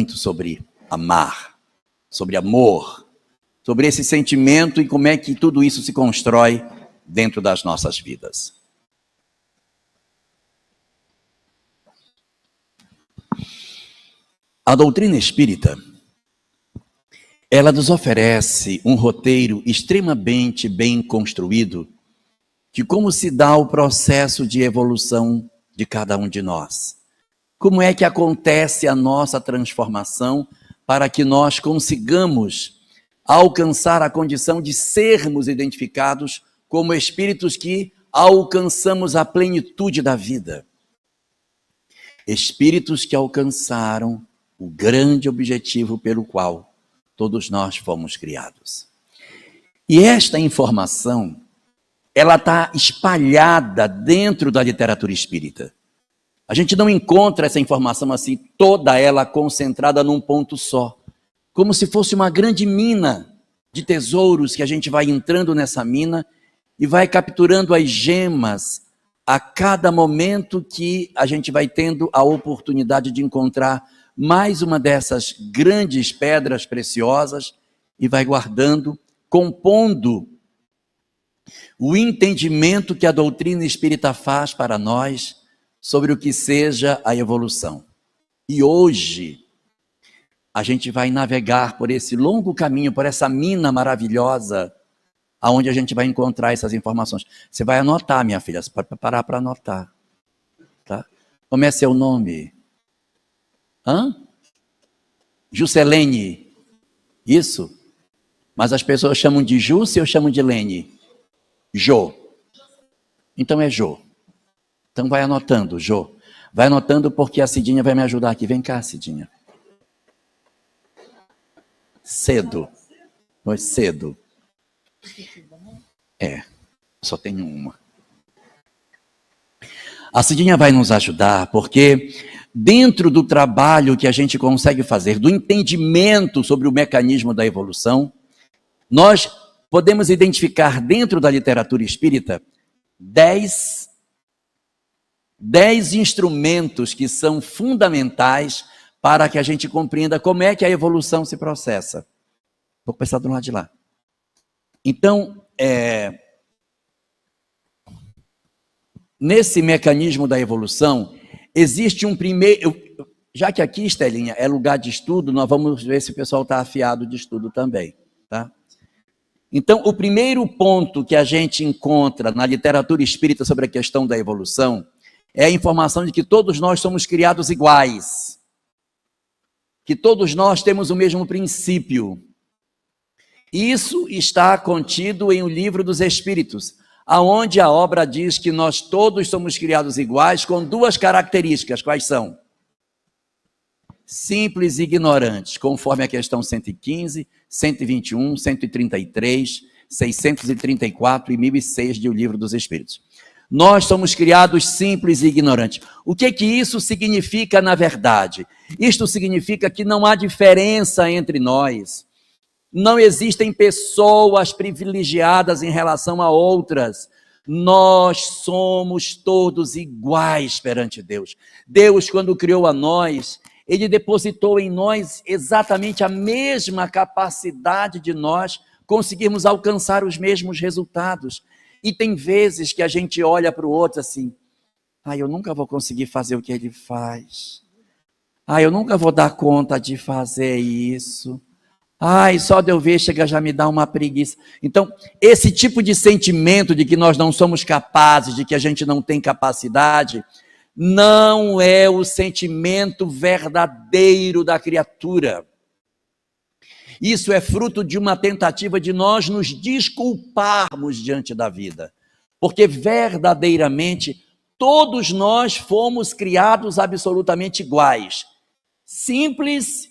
muito sobre amar, sobre amor, sobre esse sentimento e como é que tudo isso se constrói dentro das nossas vidas. A doutrina espírita, ela nos oferece um roteiro extremamente bem construído de como se dá o processo de evolução de cada um de nós. Como é que acontece a nossa transformação para que nós consigamos alcançar a condição de sermos identificados como espíritos que alcançamos a plenitude da vida. Espíritos que alcançaram o grande objetivo pelo qual todos nós fomos criados. E esta informação, ela está espalhada dentro da literatura espírita. A gente não encontra essa informação assim, toda ela concentrada num ponto só. Como se fosse uma grande mina de tesouros que a gente vai entrando nessa mina e vai capturando as gemas a cada momento que a gente vai tendo a oportunidade de encontrar mais uma dessas grandes pedras preciosas e vai guardando, compondo o entendimento que a doutrina espírita faz para nós sobre o que seja a evolução. E hoje a gente vai navegar por esse longo caminho, por essa mina maravilhosa, aonde a gente vai encontrar essas informações. Você vai anotar, minha filha, você pode parar para anotar. Tá? Como é seu nome? Juscelene. Isso? Mas as pessoas chamam de Jusce ou chamam de Lene? Jô. Então é Jô. Então vai anotando, Jô. Vai anotando porque a Cidinha vai me ajudar aqui. Vem cá, Cidinha. Cedo. Pois cedo. Só tenho uma. A Cidinha vai nos ajudar porque dentro do trabalho que a gente consegue fazer, do entendimento sobre o mecanismo da evolução, nós podemos identificar dentro da literatura espírita 10 instrumentos que são fundamentais para que a gente compreenda como é que a evolução se processa. Vou começar do lado de lá. Então, nesse mecanismo da evolução, existe um primeiro... Já que aqui, Estelinha, é lugar de estudo, nós vamos ver se o pessoal está afiado de estudo também, tá? Então, o primeiro ponto que a gente encontra na literatura espírita sobre a questão da evolução é a informação de que todos nós somos criados iguais, que todos nós temos o mesmo princípio. Isso está contido em O Livro dos Espíritos, aonde a obra diz que nós todos somos criados iguais com duas características. Quais são? Simples e ignorantes, conforme a questão 115, 121, 133, 634 e 1006 de O Livro dos Espíritos. Nós somos criados simples e ignorantes. O que isso significa na verdade? Isto significa que não há diferença entre nós. Não existem pessoas privilegiadas em relação a outras. Nós somos todos iguais perante Deus. Deus, quando criou a nós, Ele depositou em nós exatamente a mesma capacidade de nós conseguirmos alcançar os mesmos resultados. E tem vezes que a gente olha para o outro assim, eu nunca vou conseguir fazer o que ele faz. Eu nunca vou dar conta de fazer isso. Só de eu ver chega já me dá uma preguiça. Então, esse tipo de sentimento de que nós não somos capazes, de que a gente não tem capacidade, não é o sentimento verdadeiro da criatura. Isso é fruto de uma tentativa de nós nos desculparmos diante da vida. Porque verdadeiramente todos nós fomos criados absolutamente iguais. Simples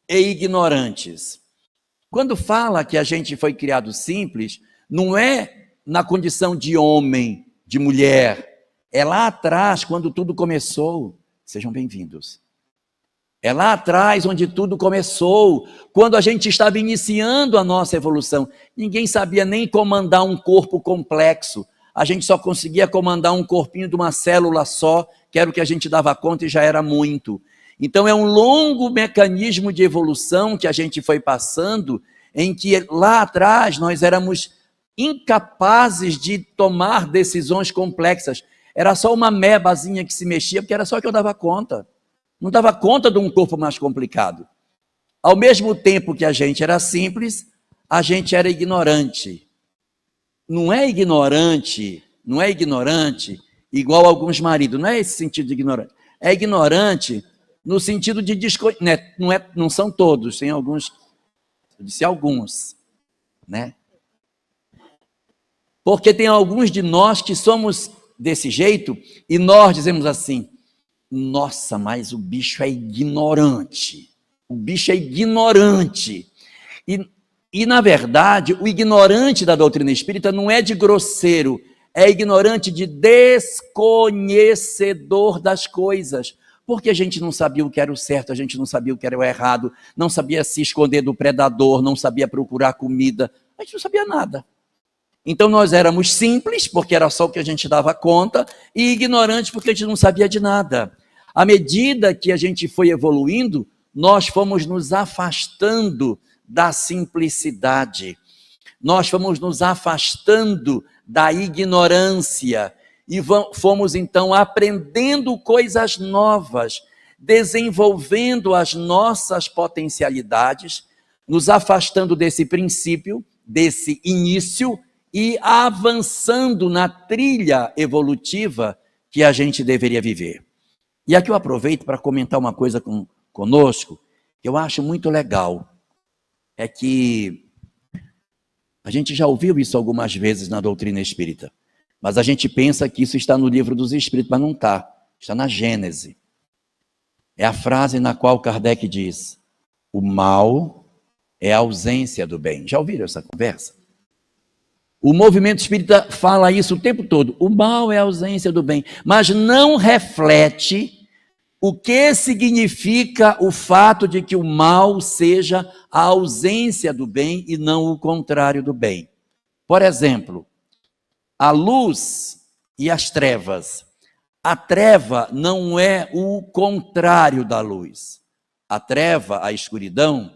e ignorantes. Quando fala que a gente foi criado simples, não é na condição de homem, de mulher. É lá atrás, quando tudo começou. Sejam bem-vindos. É lá atrás onde tudo começou, quando a gente estava iniciando a nossa evolução. Ninguém sabia nem comandar um corpo complexo. A gente só conseguia comandar um corpinho de uma célula só, que era o que a gente dava conta e já era muito. Então é um longo mecanismo de evolução que a gente foi passando, em que lá atrás nós éramos incapazes de tomar decisões complexas. Era só uma mebazinha que se mexia, porque era só que eu dava conta. Não dava conta de um corpo mais complicado. Ao mesmo tempo que a gente era simples, a gente era ignorante. Não é ignorante igual alguns maridos, não é esse sentido de ignorante. É ignorante no sentido de desconhecer, não são todos, tem alguns, eu disse alguns, né? Porque tem alguns de nós que somos desse jeito e nós dizemos assim: nossa, mas o bicho é ignorante. O bicho é ignorante. E na verdade, o ignorante da doutrina espírita não é de grosseiro, é ignorante de desconhecedor das coisas. Porque a gente não sabia o que era o certo, a gente não sabia o que era o errado, não sabia se esconder do predador, não sabia procurar comida, a gente não sabia nada. Então nós éramos simples, porque era só o que a gente dava conta, e ignorantes, porque a gente não sabia de nada. À medida que a gente foi evoluindo, nós fomos nos afastando da simplicidade, nós fomos nos afastando da ignorância, e fomos então aprendendo coisas novas, desenvolvendo as nossas potencialidades, nos afastando desse princípio, desse início, e avançando na trilha evolutiva que a gente deveria viver. E aqui eu aproveito para comentar uma coisa conosco, que eu acho muito legal, é que a gente já ouviu isso algumas vezes na doutrina espírita, mas a gente pensa que isso está no livro dos Espíritos, mas não está, está na Gênese. É a frase na qual Kardec diz: o mal é a ausência do bem. Já ouviram essa conversa? O movimento espírita fala isso o tempo todo. O mal é a ausência do bem, mas não reflete o que significa o fato de que o mal seja a ausência do bem e não o contrário do bem. Por exemplo, a luz e as trevas. A treva não é o contrário da luz. A treva, a escuridão,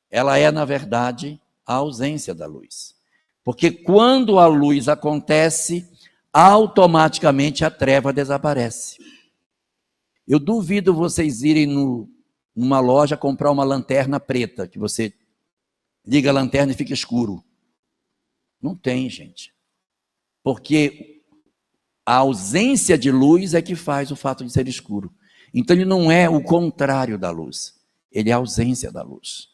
ela é, na verdade, a ausência da luz. Porque quando a luz acontece, automaticamente a treva desaparece. Eu duvido vocês irem numa loja comprar uma lanterna preta, que você liga a lanterna e fica escuro. Não tem, gente. Porque a ausência de luz é que faz o fato de ser escuro. Então ele não é o contrário da luz, ele é a ausência da luz.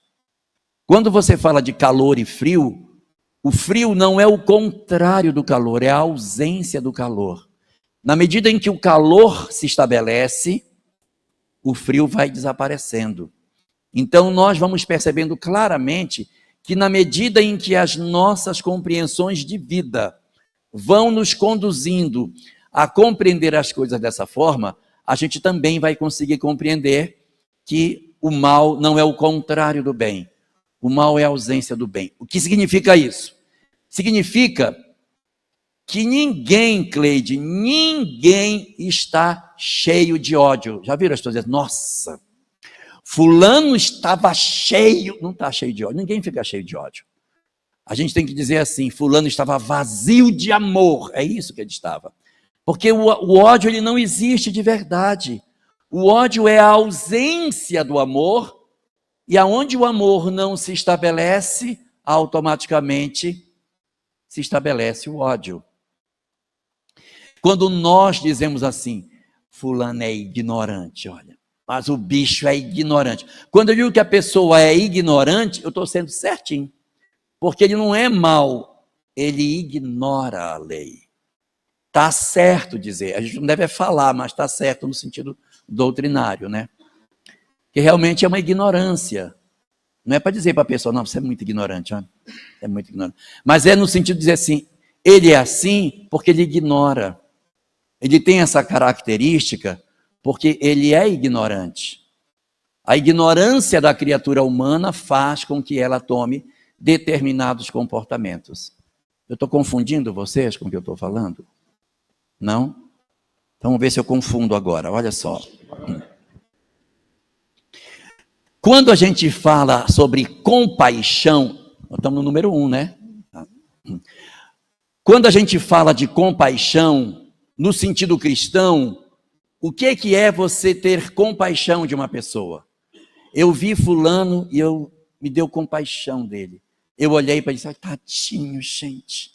Quando você fala de calor e frio, o frio não é o contrário do calor, é a ausência do calor. Na medida em que o calor se estabelece, o frio vai desaparecendo. Então nós vamos percebendo claramente que na medida em que as nossas compreensões de vida vão nos conduzindo a compreender as coisas dessa forma, a gente também vai conseguir compreender que o mal não é o contrário do bem. O mal é a ausência do bem. O que significa isso? Significa que ninguém, Cleide, ninguém está cheio de ódio. Já viram as pessoas dizendo: nossa, fulano estava cheio. Não está cheio de ódio, ninguém fica cheio de ódio. A gente tem que dizer assim: fulano estava vazio de amor. É isso que ele estava. Porque o ódio ele não existe de verdade. O ódio é a ausência do amor, e aonde o amor não se estabelece, automaticamente se estabelece o ódio. Quando nós dizemos assim: fulano é ignorante, olha, mas o bicho é ignorante. Quando eu digo que a pessoa é ignorante, eu estou sendo certinho. Porque ele não é mau, ele ignora a lei. Está certo dizer, a gente não deve falar, mas está certo no sentido doutrinário, né? Que realmente é uma ignorância. Não é para dizer para a pessoa: não, você é muito ignorante, olha, é muito ignorante. Mas é no sentido de dizer assim: ele é assim porque ele ignora. Ele tem essa característica porque ele é ignorante. A ignorância da criatura humana faz com que ela tome determinados comportamentos. Eu estou confundindo vocês com o que eu estou falando? Não? Então vamos ver se eu confundo agora, olha só. Quando a gente fala sobre compaixão, nós estamos no número 1, né? Quando a gente fala de compaixão, no sentido cristão, o que é você ter compaixão de uma pessoa? Eu vi fulano e me deu compaixão dele. Eu olhei para ele e disse, ai, tadinho, gente.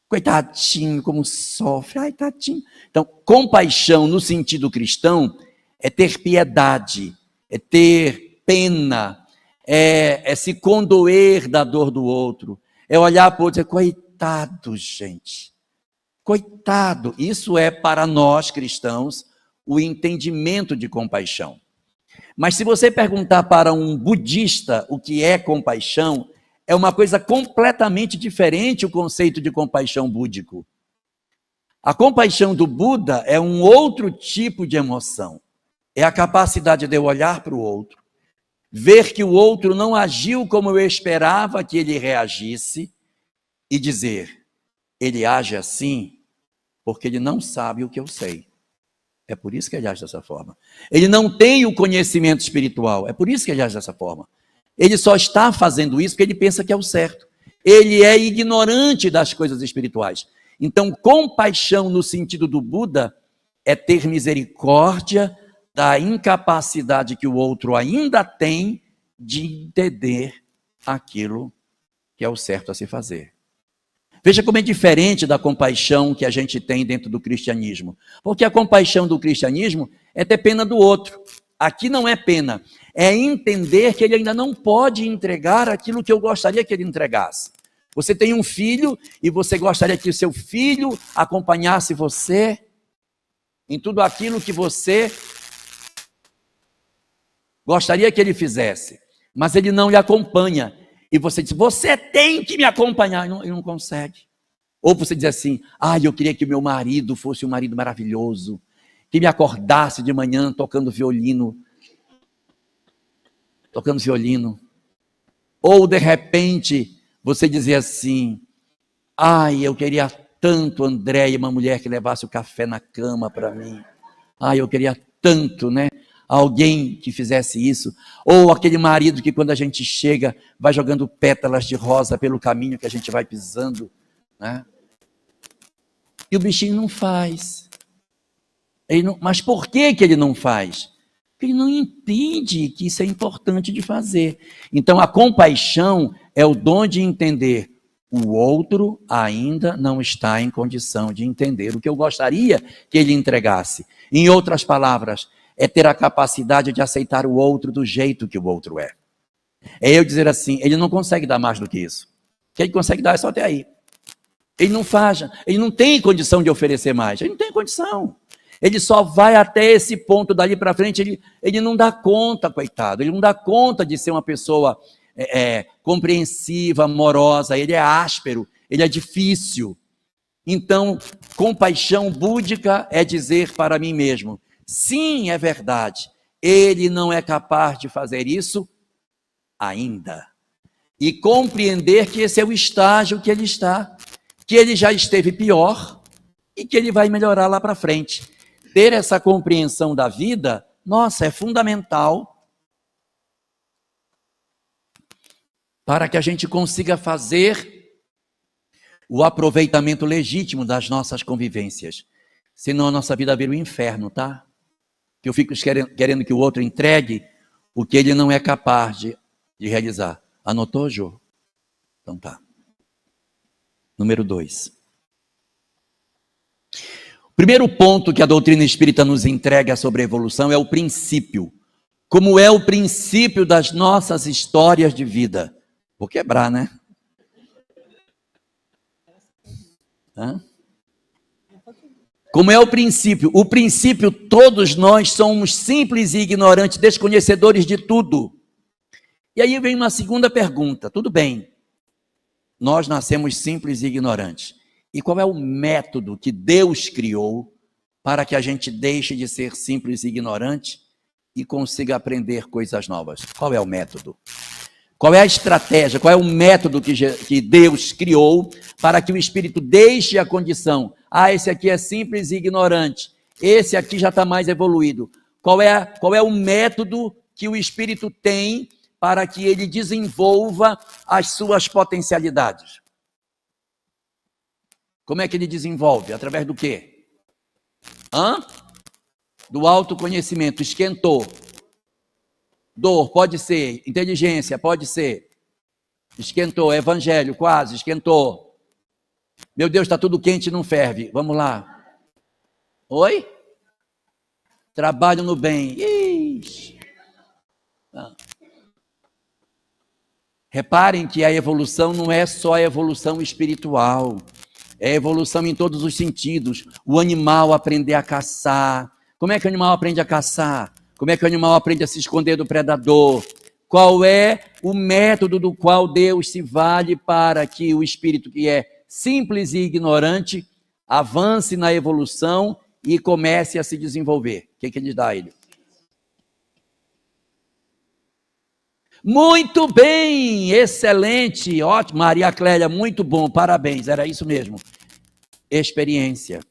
Coitadinho, como sofre. Ai, tadinho. Então, compaixão no sentido cristão é ter piedade, é ter pena, é se condoer da dor do outro, é olhar para o outro e dizer, coitado, gente. Coitado. Isso é para nós cristãos o entendimento de compaixão. Mas se você perguntar para um budista o que é compaixão, é uma coisa completamente diferente o conceito de compaixão búdico. A compaixão do Buda é um outro tipo de emoção. É a capacidade de eu olhar para o outro, ver que o outro não agiu como eu esperava que ele reagisse e dizer, ele age assim porque ele não sabe o que eu sei. É por isso que ele age dessa forma. Ele não tem o conhecimento espiritual. É por isso que ele age dessa forma. Ele só está fazendo isso porque ele pensa que é o certo. Ele é ignorante das coisas espirituais. Então, compaixão no sentido do Buda é ter misericórdia da incapacidade que o outro ainda tem de entender aquilo que é o certo a se fazer. Veja como é diferente da compaixão que a gente tem dentro do cristianismo. Porque a compaixão do cristianismo é ter pena do outro. Aqui não é pena, é entender que ele ainda não pode entregar aquilo que eu gostaria que ele entregasse. Você tem um filho e você gostaria que o seu filho acompanhasse você em tudo aquilo que você gostaria que ele fizesse, mas ele não lhe acompanha. E você diz, você tem que me acompanhar, e não consegue. Ou você diz assim, eu queria que o meu marido fosse um marido maravilhoso, que me acordasse de manhã tocando violino. Ou de repente, você dizia assim, eu queria tanto, Andréia, uma mulher que levasse o café na cama para mim. Eu queria tanto, né? Alguém que fizesse isso, ou aquele marido que quando a gente chega, vai jogando pétalas de rosa pelo caminho que a gente vai pisando, né? E o bichinho não faz. Mas por que ele não faz? Porque ele não entende que isso é importante de fazer. Então a compaixão é o dom de entender o outro ainda não está em condição de entender o que eu gostaria que ele entregasse. Em outras palavras, é ter a capacidade de aceitar o outro do jeito que o outro é. É eu dizer assim, ele não consegue dar mais do que isso. O que ele consegue dar é só até aí. Ele não faz, ele não tem condição de oferecer mais, ele não tem condição. Ele só vai até esse ponto, dali para frente, ele não dá conta, coitado, ele não dá conta de ser uma pessoa compreensiva, amorosa, ele é áspero, ele é difícil. Então, compaixão búdica é dizer para mim mesmo, sim, é verdade, ele não é capaz de fazer isso ainda. E compreender que esse é o estágio que ele está, que ele já esteve pior e que ele vai melhorar lá para frente. Ter essa compreensão da vida, nossa, é fundamental para que a gente consiga fazer o aproveitamento legítimo das nossas convivências. Senão a nossa vida vira um inferno, tá? Que eu fico querendo que o outro entregue o que ele não é capaz de realizar. Anotou, Jô? Então tá. Número 2. O primeiro ponto que a doutrina espírita nos entrega sobre a evolução é o princípio. Como é o princípio das nossas histórias de vida. Vou quebrar, né? Como é o princípio? O princípio, todos nós somos simples e ignorantes, desconhecedores de tudo. E aí vem uma segunda pergunta. Tudo bem, nós nascemos simples e ignorantes. E qual é o método que Deus criou para que a gente deixe de ser simples e ignorante e consiga aprender coisas novas? Qual é o método? Qual é a estratégia? Qual é o método que Deus criou para que o espírito deixe a condição? Esse aqui é simples e ignorante. Esse aqui já está mais evoluído. Qual é o método que o espírito tem para que ele desenvolva as suas potencialidades. Como é que ele desenvolve? Através do quê? Do autoconhecimento. Esquentou. Dor, pode ser. Inteligência, pode ser. Esquentou. Evangelho, quase. Esquentou. Meu Deus, está tudo quente e não ferve. Vamos lá. Oi? Trabalho no bem. Ixi. Reparem que a evolução não é só a evolução espiritual. É evolução em todos os sentidos. O animal aprender a caçar. Como é que o animal aprende a caçar? Como é que o animal aprende a se esconder do predador? Qual é o método do qual Deus se vale para que o espírito que é simples e ignorante avance na evolução e comece a se desenvolver? O que ele dá a ele? Muito bem, excelente, ótimo, Maria Clélia, muito bom, parabéns, era isso mesmo. Experiência.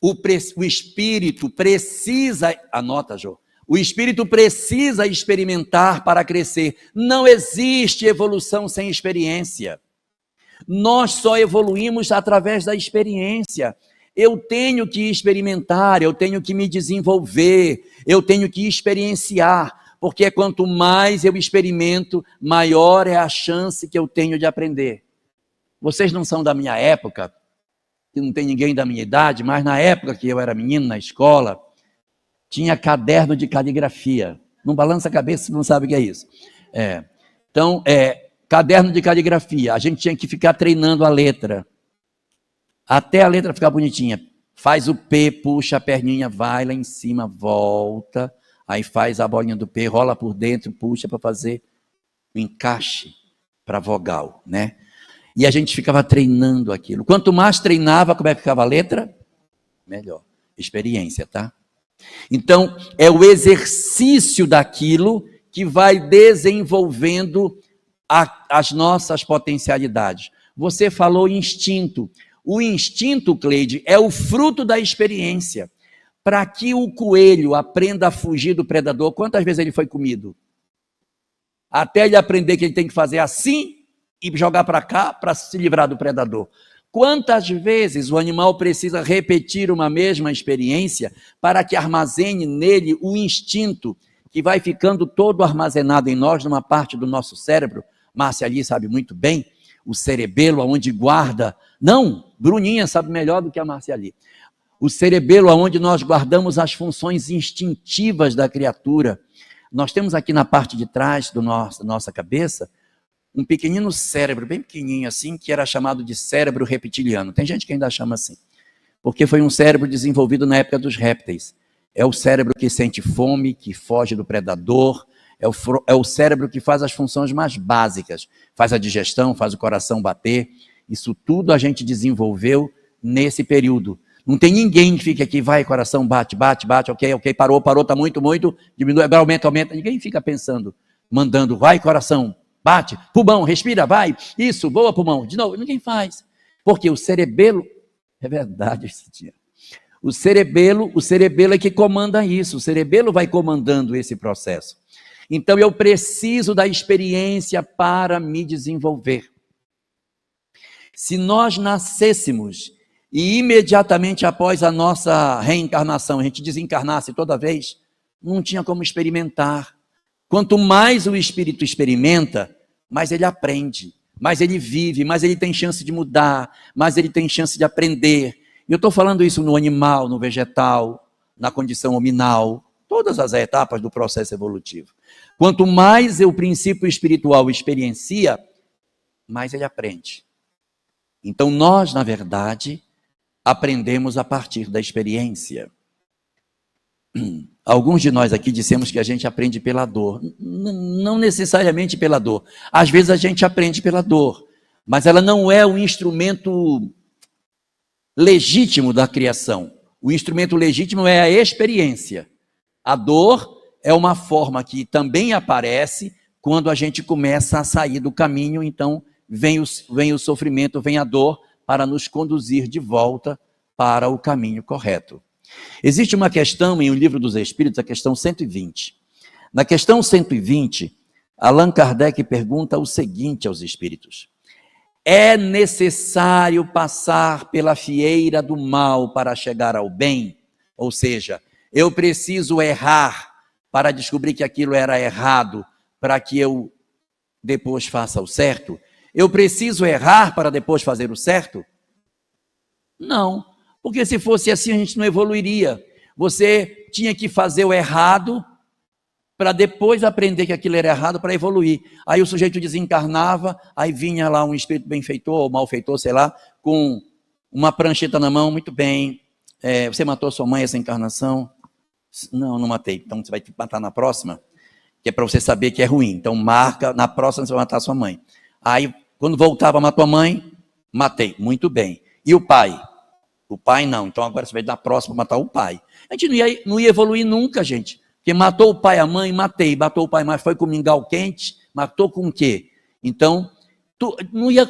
O espírito precisa, anota, Jô, o espírito precisa experimentar para crescer. Não existe evolução sem experiência. Nós só evoluímos através da experiência. Eu tenho que experimentar, eu tenho que me desenvolver, eu tenho que experienciar. Porque quanto mais eu experimento, maior é a chance que eu tenho de aprender. Vocês não são da minha época, que não tem ninguém da minha idade, mas na época que eu era menino na escola, tinha caderno de caligrafia. Não balança a cabeça se não sabe o que é isso. Então, caderno de caligrafia. A gente tinha que ficar treinando a letra. Até a letra ficar bonitinha. Faz o P, puxa a perninha, vai lá em cima, volta. Aí faz a bolinha do P, rola por dentro, puxa para fazer o encaixe para vogal, né? E a gente ficava treinando aquilo. Quanto mais treinava, como é que ficava a letra? Melhor. Experiência, tá? Então, é o exercício daquilo que vai desenvolvendo as nossas potencialidades. Você falou instinto. O instinto, Cleide, é o fruto da experiência. Para que o coelho aprenda a fugir do predador, quantas vezes ele foi comido? Até ele aprender que ele tem que fazer assim e jogar para cá para se livrar do predador. Quantas vezes o animal precisa repetir uma mesma experiência para que armazene nele o instinto que vai ficando todo armazenado em nós, numa parte do nosso cérebro? Márcia ali sabe muito bem, o cerebelo onde guarda... Não, Bruninha sabe melhor do que a Márcia ali. O cerebelo onde nós guardamos as funções instintivas da criatura. Nós temos aqui na parte de trás da nossa cabeça um pequenino cérebro, bem pequenininho assim, que era chamado de cérebro reptiliano. Tem gente que ainda chama assim, porque foi um cérebro desenvolvido na época dos répteis. É o cérebro que sente fome, que foge do predador, é o cérebro que faz as funções mais básicas, faz a digestão, faz o coração bater. Isso tudo a gente desenvolveu nesse período. Não tem ninguém que fique aqui, vai, coração, bate, ok, parou, tá muito, diminui, aumenta. Ninguém fica pensando, mandando, vai, coração, bate, pulmão, respira, vai, isso, boa, pulmão, de novo. Ninguém faz. Porque o cerebelo, é verdade esse dia. O cerebelo é que comanda isso, o cerebelo vai comandando esse processo. Então eu preciso da experiência para me desenvolver. Se nós nascêssemos e imediatamente após a nossa reencarnação, a gente desencarnasse toda vez, não tinha como experimentar. Quanto mais o espírito experimenta, mais ele aprende, mais ele vive, mais ele tem chance de mudar, mais ele tem chance de aprender. E eu estou falando isso no animal, no vegetal, na condição hominal, todas as etapas do processo evolutivo. Quanto mais o princípio espiritual experiencia, mais ele aprende. Então nós, na verdade, aprendemos a partir da experiência. Alguns de nós aqui dissemos que a gente aprende pela dor. Não necessariamente pela dor. Às vezes a gente aprende pela dor, mas ela não é o instrumento legítimo da criação. O instrumento legítimo é a experiência. A dor é uma forma que também aparece quando a gente começa a sair do caminho, então vem o sofrimento, vem a dor, para nos conduzir de volta para o caminho correto. Existe uma questão em O Livro dos Espíritos, a questão 120. Na questão 120, Allan Kardec pergunta o seguinte aos espíritos: é necessário passar pela fieira do mal para chegar ao bem? Ou seja, eu preciso errar para descobrir que aquilo era errado, para que eu depois faça o certo? Eu preciso errar para depois fazer o certo? Não, porque se fosse assim a gente não evoluiria. Você tinha que fazer o errado para depois aprender que aquilo era errado para evoluir. Aí o sujeito desencarnava, aí vinha lá um espírito benfeitor ou malfeitor, sei lá, com uma prancheta na mão, muito bem, você matou sua mãe essa encarnação? Não, não matei, então você vai matar na próxima, que é para você saber que é ruim. Então marca, na próxima você vai matar sua mãe. Aí, quando voltava, matou a mãe, matei, muito bem. E o pai? O pai não, então agora você vai na próxima matar o pai. A gente não ia evoluir nunca, gente. Porque matou o pai e a mãe, matei. Matou o pai e a mãe, foi com mingau quente, matou com o quê? Então,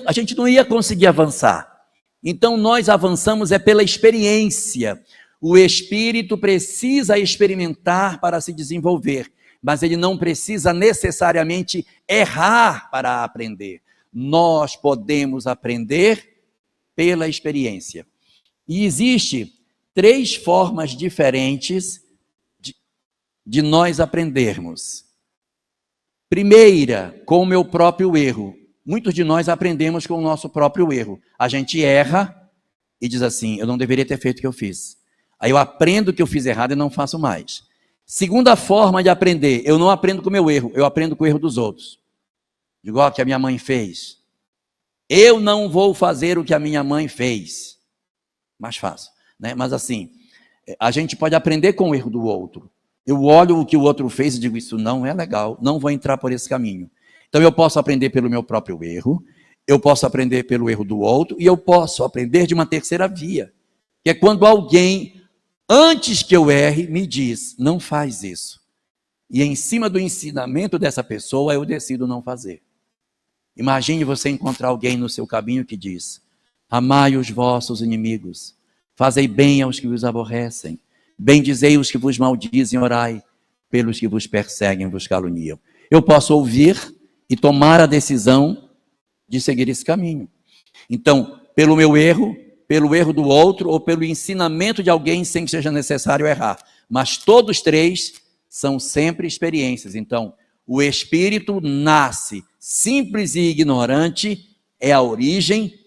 a gente não ia conseguir avançar. Então, nós avançamos pela experiência. O espírito precisa experimentar para se desenvolver, mas ele não precisa necessariamente errar para aprender. Nós podemos aprender pela experiência. E existe 3 formas diferentes de nós aprendermos. Primeira, com o meu próprio erro. Muitos de nós aprendemos com o nosso próprio erro. A gente erra e diz assim: eu não deveria ter feito o que eu fiz. Aí eu aprendo que eu fiz errado e não faço mais. Segunda forma de aprender: eu não aprendo com o meu erro, eu aprendo com o erro dos outros. Igual o que a minha mãe fez. Eu não vou fazer o que a minha mãe fez. Mais fácil, né? Mas assim, a gente pode aprender com o erro do outro. Eu olho o que o outro fez e digo: isso não é legal, não vou entrar por esse caminho. Então eu posso aprender pelo meu próprio erro, eu posso aprender pelo erro do outro, e eu posso aprender de uma terceira via, que é quando alguém, antes que eu erre, me diz: não faz isso. E em cima do ensinamento dessa pessoa, eu decido não fazer. Imagine você encontrar alguém no seu caminho que diz: amai os vossos inimigos, fazei bem aos que vos aborrecem, bendizei os que vos maldizem, orai pelos que vos perseguem e vos caluniam. Eu posso ouvir e tomar a decisão de seguir esse caminho. Então, pelo meu erro, pelo erro do outro, ou pelo ensinamento de alguém, sem que seja necessário errar. Mas todos 3 são sempre experiências. Então, o espírito nasce simples e ignorante, é a origem,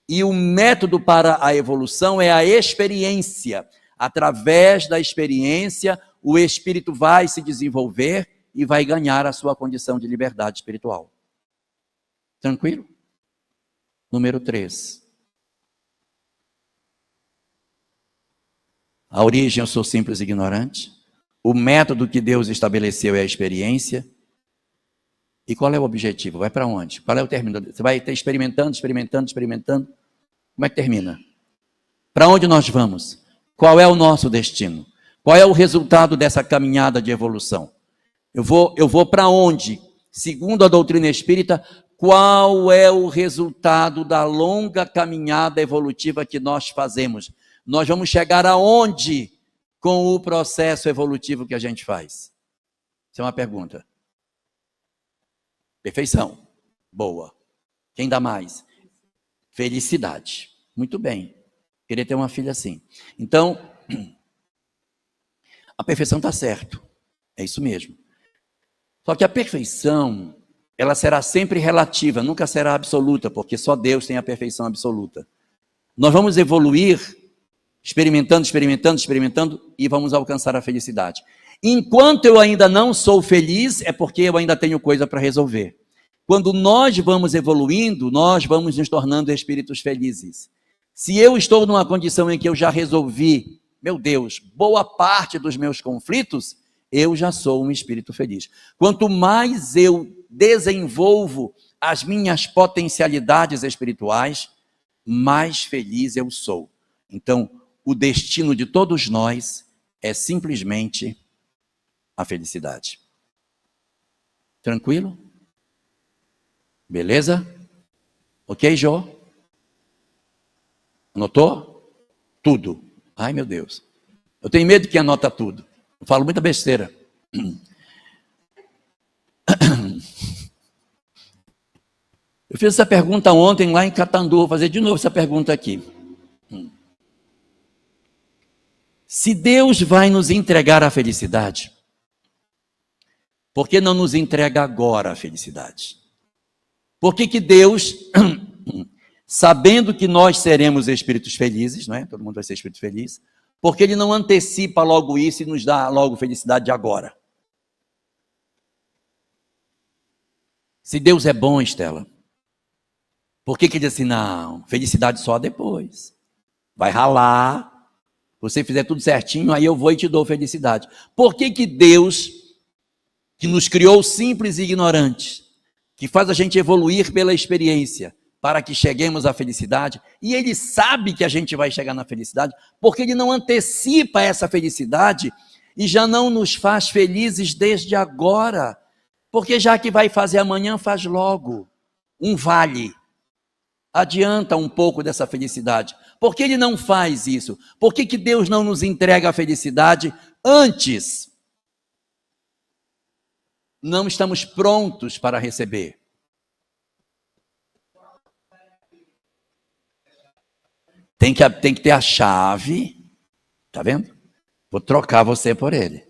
e o método para a evolução é a experiência. Através da experiência, o espírito vai se desenvolver e vai ganhar a sua condição de liberdade espiritual. Tranquilo? Número 3. A origem: eu sou simples e ignorante. O método que Deus estabeleceu é a experiência. E qual é o objetivo? Vai para onde? Qual é o término? Você vai estar experimentando. Como é que termina? Para onde nós vamos? Qual é o nosso destino? Qual é o resultado dessa caminhada de evolução? Eu vou para onde? Segundo a doutrina espírita, qual é o resultado da longa caminhada evolutiva que nós fazemos? Nós vamos chegar aonde com o processo evolutivo que a gente faz? Isso é uma pergunta. Perfeição. Boa. Quem dá mais? Felicidade. Muito bem. Queria ter uma filha assim. Então, a perfeição está certo. É isso mesmo. Só que a perfeição, ela será sempre relativa, nunca será absoluta, porque só Deus tem a perfeição absoluta. Nós vamos evoluir experimentando, e vamos alcançar a felicidade. Enquanto eu ainda não sou feliz, é porque eu ainda tenho coisa para resolver. Quando nós vamos evoluindo, nós vamos nos tornando espíritos felizes. Se eu estou numa condição em que eu já resolvi, meu Deus, boa parte dos meus conflitos, eu já sou um espírito feliz. Quanto mais eu desenvolvo as minhas potencialidades espirituais, mais feliz eu sou. Então, o destino de todos nós é simplesmente a felicidade. Tranquilo? Beleza? Ok, Jô? Anotou? Tudo. Ai, meu Deus. Eu tenho medo que anota tudo. Eu falo muita besteira. Eu fiz essa pergunta ontem lá em Catandu, vou fazer de novo essa pergunta aqui. Se Deus vai nos entregar a felicidade, por que não nos entrega agora a felicidade? Por que Deus, sabendo que nós seremos espíritos felizes, não é? Todo mundo vai ser espírito feliz, porque Ele não antecipa logo isso e nos dá logo felicidade agora? Se Deus é bom, Estela, por que Ele diz assim, não, felicidade só depois? Vai ralar, você fizer tudo certinho, aí eu vou e te dou felicidade. Por que Deus, que nos criou simples e ignorantes, que faz a gente evoluir pela experiência, para que cheguemos à felicidade, e Ele sabe que a gente vai chegar na felicidade, porque Ele não antecipa essa felicidade e já não nos faz felizes desde agora? Porque já que vai fazer amanhã, faz logo. Um vale. Adianta um pouco dessa felicidade. Por que Ele não faz isso? Por que Deus não nos entrega a felicidade antes? Não estamos prontos para receber. Tem que ter a chave, tá vendo? Vou trocar você por ele.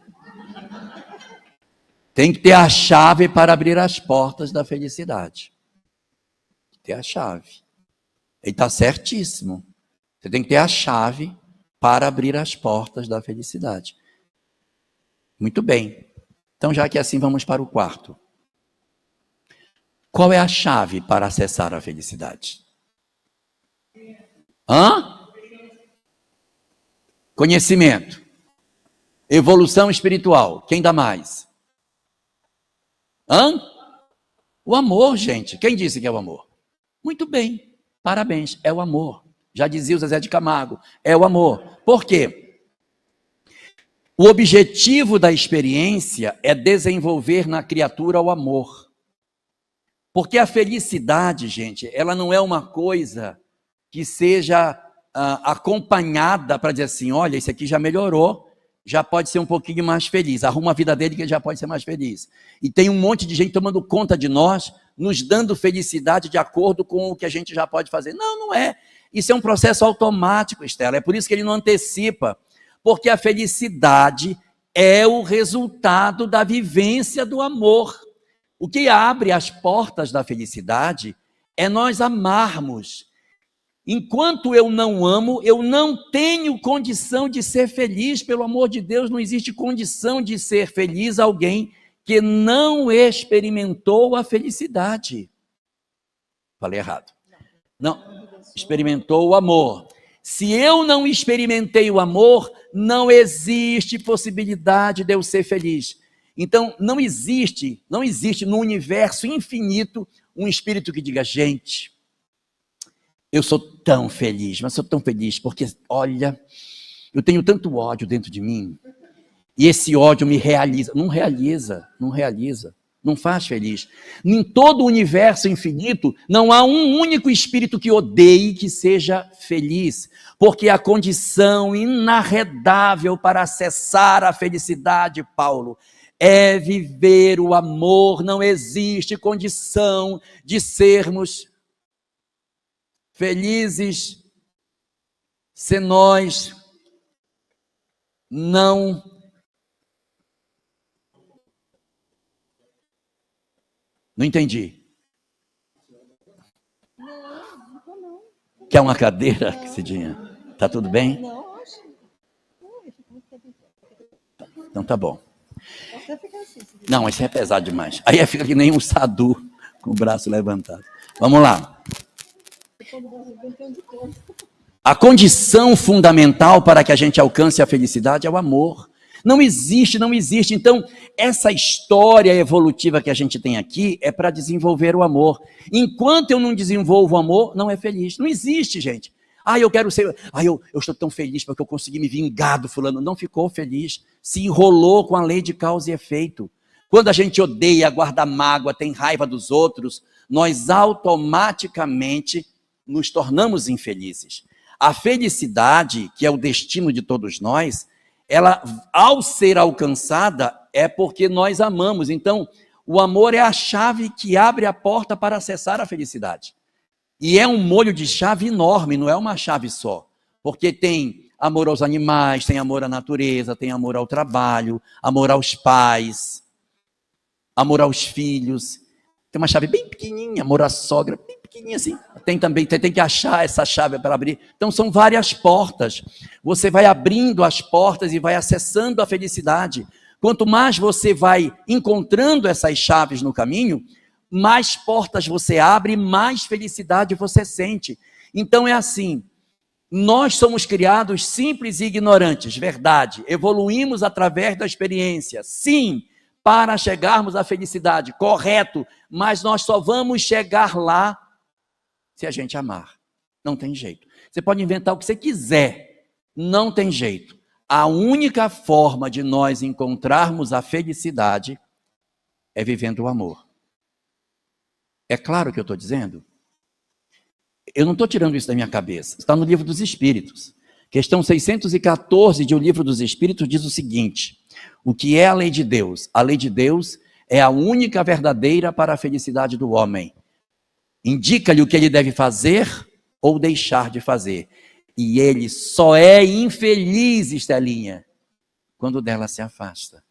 Tem que ter a chave para abrir as portas da felicidade. Ter a chave. Ele está certíssimo. Você tem que ter a chave para abrir as portas da felicidade. Muito bem. Então, já que é assim, vamos para o quarto. Qual é a chave para acessar a felicidade? Conhecimento. Evolução espiritual. Quem dá mais? O amor, gente. Quem disse que é o amor? Muito bem. Parabéns. É o amor. Já dizia o Zezé de Camargo. É o amor. Por quê? O objetivo da experiência é desenvolver na criatura o amor. Porque a felicidade, gente, ela não é uma coisa que seja acompanhada para dizer assim, olha, esse aqui já melhorou, já pode ser um pouquinho mais feliz. Arruma a vida dele que ele já pode ser mais feliz. E tem um monte de gente tomando conta de nós, nos dando felicidade de acordo com o que a gente já pode fazer. Não, não é. Isso é um processo automático, Estela. É por isso que ele não antecipa. Porque a felicidade é o resultado da vivência do amor. O que abre as portas da felicidade é nós amarmos. Enquanto eu não amo, eu não tenho condição de ser feliz. Pelo amor de Deus, não existe condição de ser feliz alguém que não experimentou a felicidade. Falei errado. Não, experimentou o amor. Se eu não experimentei o amor, não existe possibilidade de eu ser feliz. Então, não existe no universo infinito um espírito que diga, gente, eu sou tão feliz, mas sou tão feliz porque, olha, eu tenho tanto ódio dentro de mim e esse ódio me realiza. Não realiza, não faz feliz. Em todo o universo infinito, não há um único espírito que odeie que seja feliz, porque a condição inarredável para acessar a felicidade, Paulo, é viver o amor. Não existe condição de sermos felizes se nós não entendi. Não. Quer uma cadeira, Cidinha? Tá tudo bem? Não, acho. Então tá bom. Não, isso é pesado demais. Aí fica que nem um sadu com o braço levantado. Vamos lá. A condição fundamental para que a gente alcance a felicidade é o amor. Não existe. Então, essa história evolutiva que a gente tem aqui é para desenvolver o amor. Enquanto eu não desenvolvo o amor, não é feliz. Não existe, gente. Eu quero ser... eu estou tão feliz porque eu consegui me vingar do fulano. Não ficou feliz. Se enrolou com a lei de causa e efeito. Quando a gente odeia, guarda mágoa, tem raiva dos outros, nós automaticamente nos tornamos infelizes. A felicidade, que é o destino de todos nós, ela, ao ser alcançada, é porque nós amamos. Então, o amor é a chave que abre a porta para acessar a felicidade. E é um molho de chave enorme, não é uma chave só. Porque tem amor aos animais, tem amor à natureza, tem amor ao trabalho, amor aos pais, amor aos filhos. Tem uma chave bem pequenininha, amor à sogra, bem pequenininha assim. Tem também, tem que achar essa chave para abrir. Então são várias portas. Você vai abrindo as portas e vai acessando a felicidade. Quanto mais você vai encontrando essas chaves no caminho, mais portas você abre, mais felicidade você sente. Então é assim, nós somos criados simples e ignorantes, verdade. Evoluímos através da experiência, sim, para chegarmos à felicidade, correto. Mas nós só vamos chegar lá se a gente amar. Não tem jeito. Você pode inventar o que você quiser, não tem jeito. A única forma de nós encontrarmos a felicidade é vivendo o amor. É claro o que eu estou dizendo? Eu não estou tirando isso da minha cabeça. Está no Livro dos Espíritos. Questão 614 de O Livro dos Espíritos diz o seguinte: o que é a lei de Deus? A lei de Deus é a única verdadeira para a felicidade do homem. Indica-lhe o que ele deve fazer ou deixar de fazer. E ele só é infeliz, Estelinha, quando dela se afasta.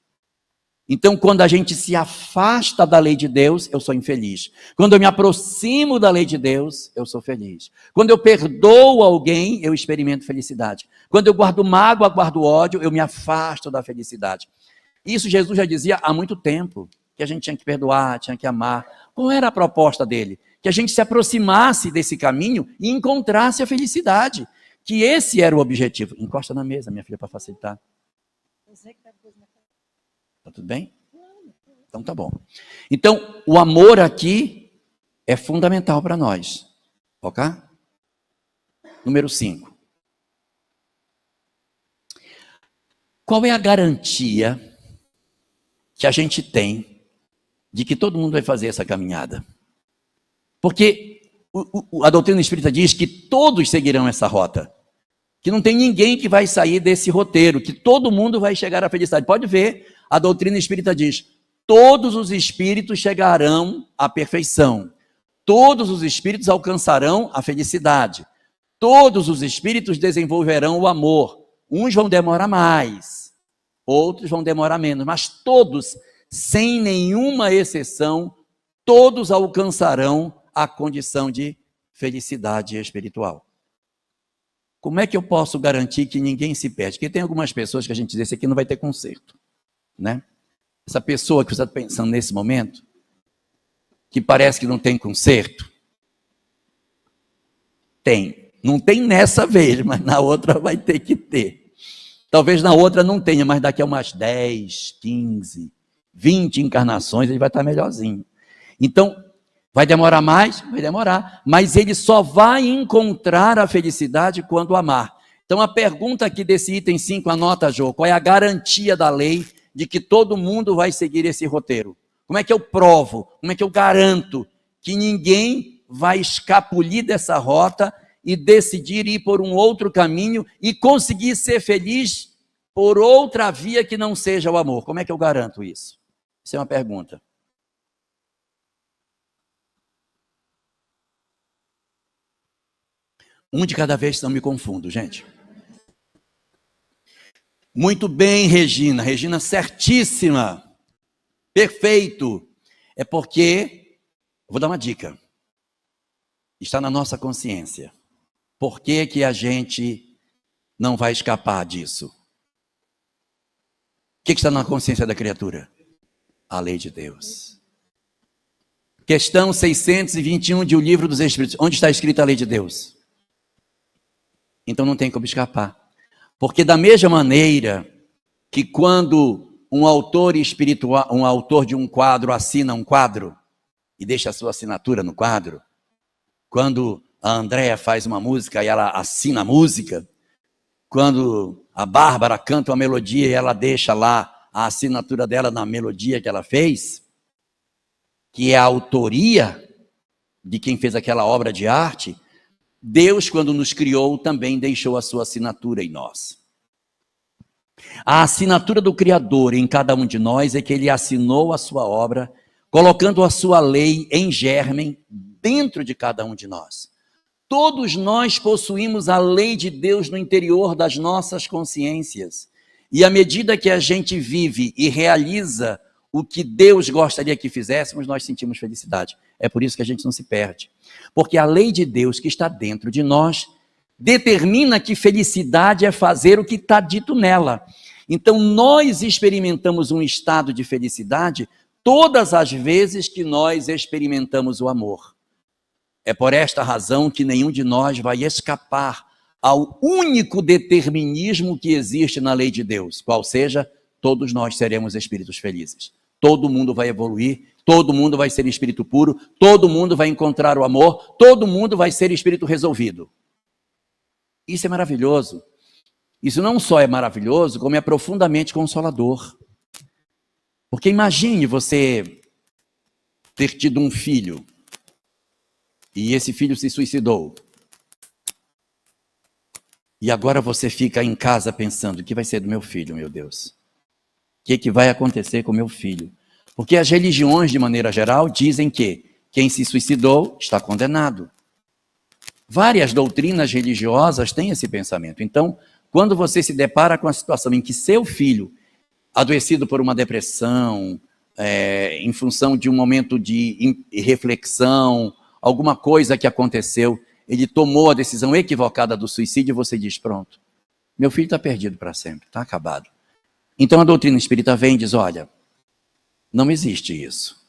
Então, quando a gente se afasta da lei de Deus, eu sou infeliz. Quando eu me aproximo da lei de Deus, eu sou feliz. Quando eu perdoo alguém, eu experimento felicidade. Quando eu guardo mágoa, guardo ódio, eu me afasto da felicidade. Isso Jesus já dizia há muito tempo, que a gente tinha que perdoar, tinha que amar. Qual era a proposta dele? Que a gente se aproximasse desse caminho e encontrasse a felicidade. Que esse era o objetivo. Encosta na mesa, minha filha, para facilitar. Tá tudo bem? Então tá bom. Então, o amor aqui é fundamental para nós. Ok? Número 5. Qual é a garantia que a gente tem de que todo mundo vai fazer essa caminhada? Porque a doutrina espírita diz que todos seguirão essa rota. Que não tem ninguém que vai sair desse roteiro, que todo mundo vai chegar à felicidade. Pode ver, a doutrina espírita diz: todos os espíritos chegarão à perfeição. Todos os espíritos alcançarão a felicidade. Todos os espíritos desenvolverão o amor. Uns vão demorar mais, outros vão demorar menos, mas todos, sem nenhuma exceção, todos alcançarão a condição de felicidade espiritual. Como é que eu posso garantir que ninguém se perde? Porque tem algumas pessoas que a gente diz: esse aqui não vai ter conserto, né? Essa pessoa que você está pensando nesse momento, que parece que não tem conserto, tem. Não tem nessa vez, mas na outra vai ter que ter. Talvez na outra não tenha, mas daqui a umas 10, 15, 20 encarnações ele vai estar melhorzinho. Então, vai demorar mais? Vai demorar. Mas ele só vai encontrar a felicidade quando amar. Então, a pergunta aqui desse item 5, anota, Jô, qual é a garantia da lei de que todo mundo vai seguir esse roteiro? Como é que eu provo? Como é que eu garanto que ninguém vai escapulir dessa rota e decidir ir por um outro caminho e conseguir ser feliz por outra via que não seja o amor? Como é que eu garanto isso? Isso é uma pergunta. Um de cada vez, não me confundo, gente. Muito bem, Regina. Regina, certíssima. Perfeito. É porque, vou dar uma dica. Está na nossa consciência. Por que que a gente não vai escapar disso? O que está na consciência da criatura? A lei de Deus. Questão 621 de O Livro dos Espíritos. Onde está escrita a lei de Deus? Então não tem como escapar. Porque da mesma maneira que quando um autor espiritual, um autor de um quadro assina um quadro e deixa a sua assinatura no quadro, quando a Andréa faz uma música e ela assina a música, quando a Bárbara canta uma melodia e ela deixa lá a assinatura dela na melodia que ela fez, que é a autoria de quem fez aquela obra de arte, Deus, quando nos criou, também deixou a sua assinatura em nós. A assinatura do Criador em cada um de nós é que ele assinou a sua obra colocando a sua lei em germen dentro de cada um de nós. Todos nós possuímos a lei de Deus no interior das nossas consciências. E à medida que a gente vive e realiza o que Deus gostaria que fizéssemos, nós sentimos felicidade. É por isso que a gente não se perde. Porque a lei de Deus que está dentro de nós determina que felicidade é fazer o que está dito nela. Então, nós experimentamos um estado de felicidade todas as vezes que nós experimentamos o amor. É por esta razão que nenhum de nós vai escapar ao único determinismo que existe na lei de Deus, qual seja, todos nós seremos espíritos felizes. Todo mundo vai evoluir, todo mundo vai ser espírito puro, todo mundo vai encontrar o amor, todo mundo vai ser espírito resolvido. Isso é maravilhoso. Isso não só é maravilhoso, como é profundamente consolador. Porque imagine você ter tido um filho e esse filho se suicidou. E agora você fica em casa pensando, o que vai ser do meu filho, meu Deus? O que vai acontecer com meu filho? Porque as religiões, de maneira geral, dizem que quem se suicidou está condenado. Várias doutrinas religiosas têm esse pensamento. Então, quando você se depara com a situação em que seu filho, adoecido por uma depressão, em função de um momento de reflexão, alguma coisa que aconteceu, ele tomou a decisão equivocada do suicídio, e você diz, pronto, meu filho está perdido para sempre, está acabado. Então a doutrina espírita vem e diz, olha, não existe isso.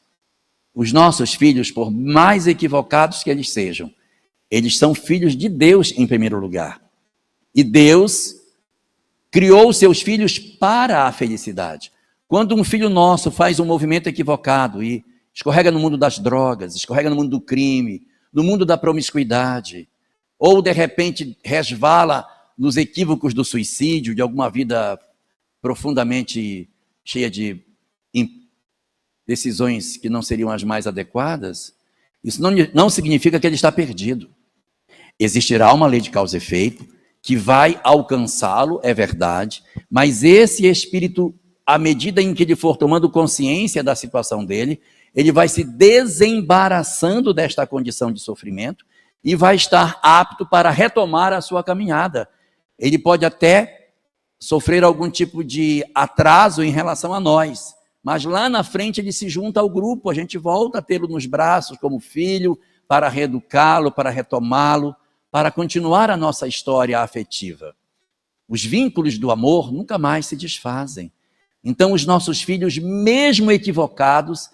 Os nossos filhos, por mais equivocados que eles sejam, eles são filhos de Deus em primeiro lugar. E Deus criou seus filhos para a felicidade. Quando um filho nosso faz um movimento equivocado e escorrega no mundo das drogas, escorrega no mundo do crime, no mundo da promiscuidade, ou de repente resvala nos equívocos do suicídio, de alguma vida profundamente cheia de decisões que não seriam as mais adequadas, isso não significa que ele está perdido. Existirá uma lei de causa e efeito que vai alcançá-lo, é verdade, mas esse espírito, à medida em que ele for tomando consciência da situação dele, ele vai se desembaraçando desta condição de sofrimento e vai estar apto para retomar a sua caminhada. Ele pode até sofrer algum tipo de atraso em relação a nós, mas lá na frente ele se junta ao grupo, a gente volta a tê-lo nos braços como filho, para reeducá-lo, para retomá-lo, para continuar a nossa história afetiva. Os vínculos do amor nunca mais se desfazem. Então os nossos filhos, mesmo equivocados,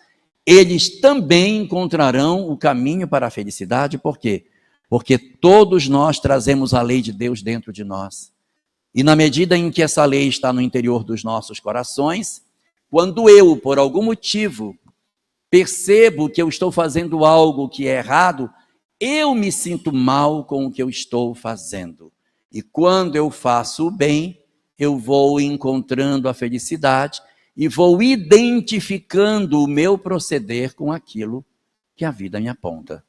eles também encontrarão o caminho para a felicidade. Por quê? Porque todos nós trazemos a lei de Deus dentro de nós. E na medida em que essa lei está no interior dos nossos corações, quando eu, por algum motivo, percebo que eu estou fazendo algo que é errado, eu me sinto mal com o que eu estou fazendo. E quando eu faço o bem, eu vou encontrando a felicidade e vou identificando o meu proceder com aquilo que a vida me aponta.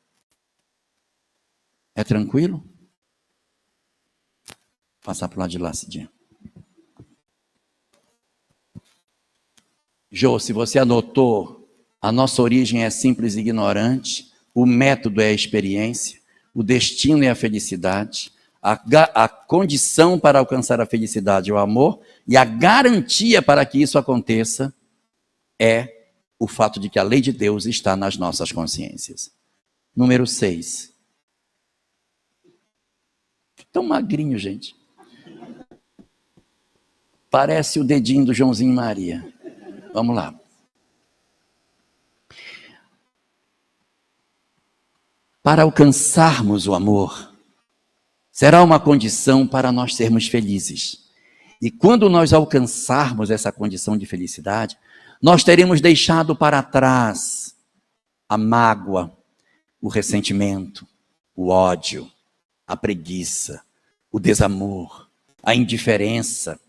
É tranquilo? Passar para o lado de lá, Cidinha. Jô, se você anotou, a nossa origem é simples e ignorante, o método é a experiência, o destino é a felicidade, a condição para alcançar a felicidade é o amor, e a garantia para que isso aconteça é o fato de que a lei de Deus está nas nossas consciências. Número 6. Tão magrinho, gente. Parece o dedinho do Joãozinho e Maria. Vamos lá. Para alcançarmos o amor, será uma condição para nós sermos felizes. E quando nós alcançarmos essa condição de felicidade, nós teremos deixado para trás a mágoa, o ressentimento, o ódio, a preguiça, o desamor, a indiferença,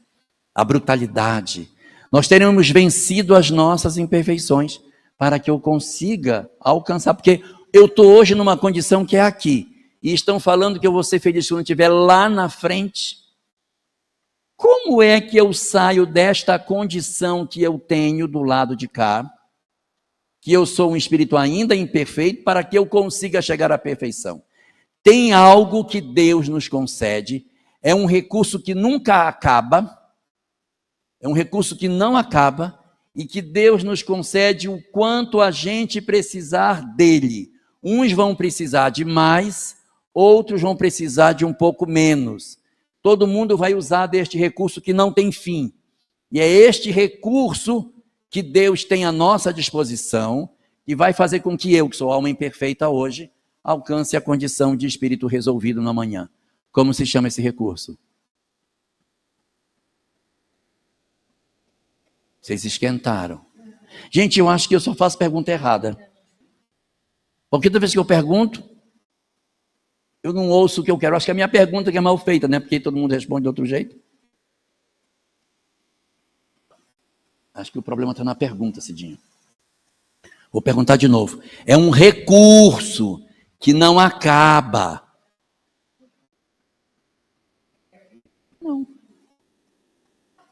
a brutalidade. Nós teremos vencido as nossas imperfeições para que eu consiga alcançar, porque eu estou hoje numa condição que é aqui, e estão falando que eu vou ser feliz quando estiver lá na frente. Como é que eu saio desta condição que eu tenho do lado de cá, que eu sou um espírito ainda imperfeito para que eu consiga chegar à perfeição. Tem algo que Deus nos concede, é um recurso que nunca acaba, é um recurso que não acaba, e que Deus nos concede o quanto a gente precisar dele. Uns vão precisar de mais, outros vão precisar de um pouco menos. Todo mundo vai usar deste recurso que não tem fim. E é este recurso que Deus tem à nossa disposição e vai fazer com que eu, que sou alma imperfeita hoje, alcance a condição de espírito resolvido no amanhã. Como se chama esse recurso? Vocês esquentaram. Gente, eu acho que eu só faço pergunta errada. Porque toda vez que eu pergunto, eu não ouço o que eu quero. Acho que a minha pergunta que é mal feita, né? Porque todo mundo responde de outro jeito. Acho que o problema está na pergunta, Cidinho. Vou perguntar de novo. É um recurso que não acaba. Não.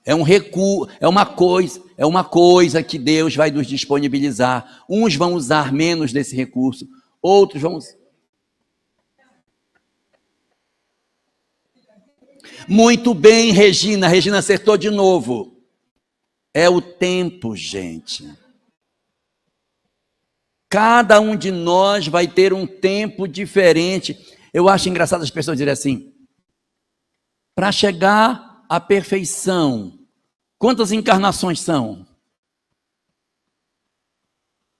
É um recurso, é uma coisa que Deus vai nos disponibilizar. Uns vão usar menos desse recurso, outros vão usar. Muito bem, Regina. Regina acertou de novo. É o tempo, gente. Cada um de nós vai ter um tempo diferente. Eu acho engraçado as pessoas dizerem assim, para chegar à perfeição, quantas encarnações são?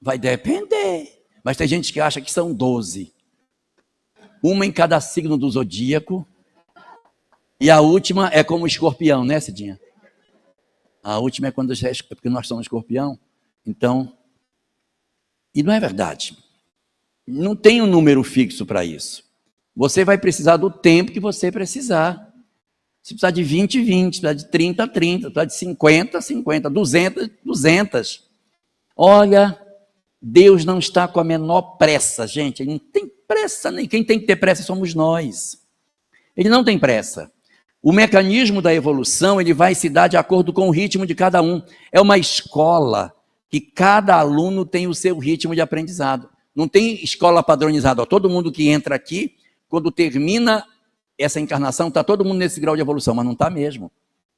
Vai depender. Mas tem gente que acha que são 12. Uma em cada signo do zodíaco. E a última é como escorpião, né, Cidinha? A última é porque nós somos escorpião. Então, e não é verdade. Não tem um número fixo para isso. Você vai precisar do tempo que você precisar. Se precisar de 20, 20. Se precisar de 30, 30. Se precisar de 50, 50. 200, 200. Olha, Deus não está com a menor pressa, gente. Ele não tem pressa, nem quem tem que ter pressa somos nós. Ele não tem pressa. O mecanismo da evolução, ele vai se dar de acordo com o ritmo de cada um. É uma escola que cada aluno tem o seu ritmo de aprendizado. Não tem escola padronizada. Ó, todo mundo que entra aqui, quando termina essa encarnação, está todo mundo nesse grau de evolução, mas não está mesmo.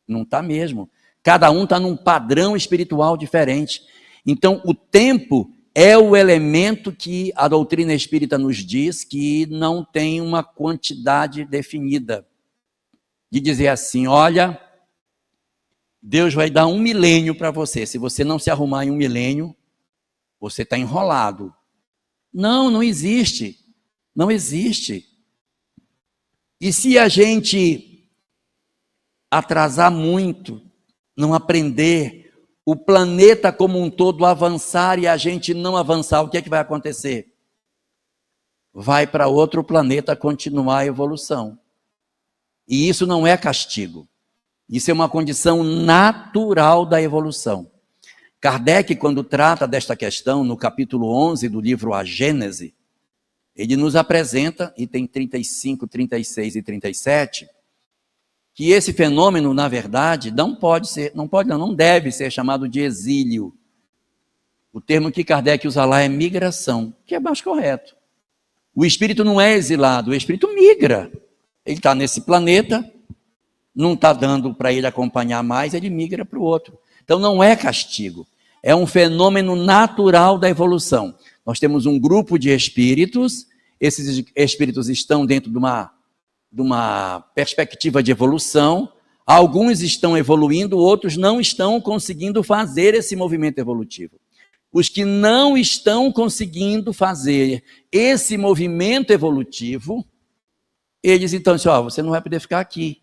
Não está mesmo. Cada um está num padrão espiritual diferente. Então, o tempo é o elemento que a doutrina espírita nos diz que não tem uma quantidade definida. De dizer assim, olha, Deus vai dar 1 milênio para você. Se você não se arrumar em 1 milênio, você está enrolado. Não, não existe. Não existe. E se a gente atrasar muito, não aprender, o planeta como um todo avançar e a gente não avançar, o que é que vai acontecer? Vai para outro planeta continuar a evolução. E isso não é castigo. Isso é uma condição natural da evolução. Kardec, quando trata desta questão, no capítulo 11 do livro A Gênese, ele nos apresenta, e tem 35, 36 e 37, que esse fenômeno, na verdade, não deve ser chamado de exílio. O termo que Kardec usa lá é migração, que é mais correto. O espírito não é exilado, o espírito migra. Ele está nesse planeta, não está dando para ele acompanhar mais, ele migra para o outro. Então não é castigo, é um fenômeno natural da evolução. Nós temos um grupo de espíritos, esses espíritos estão dentro de uma perspectiva de evolução, alguns estão evoluindo, outros não estão conseguindo fazer esse movimento evolutivo. Os que não estão conseguindo fazer esse movimento evolutivo, eles então dizem, você não vai poder ficar aqui.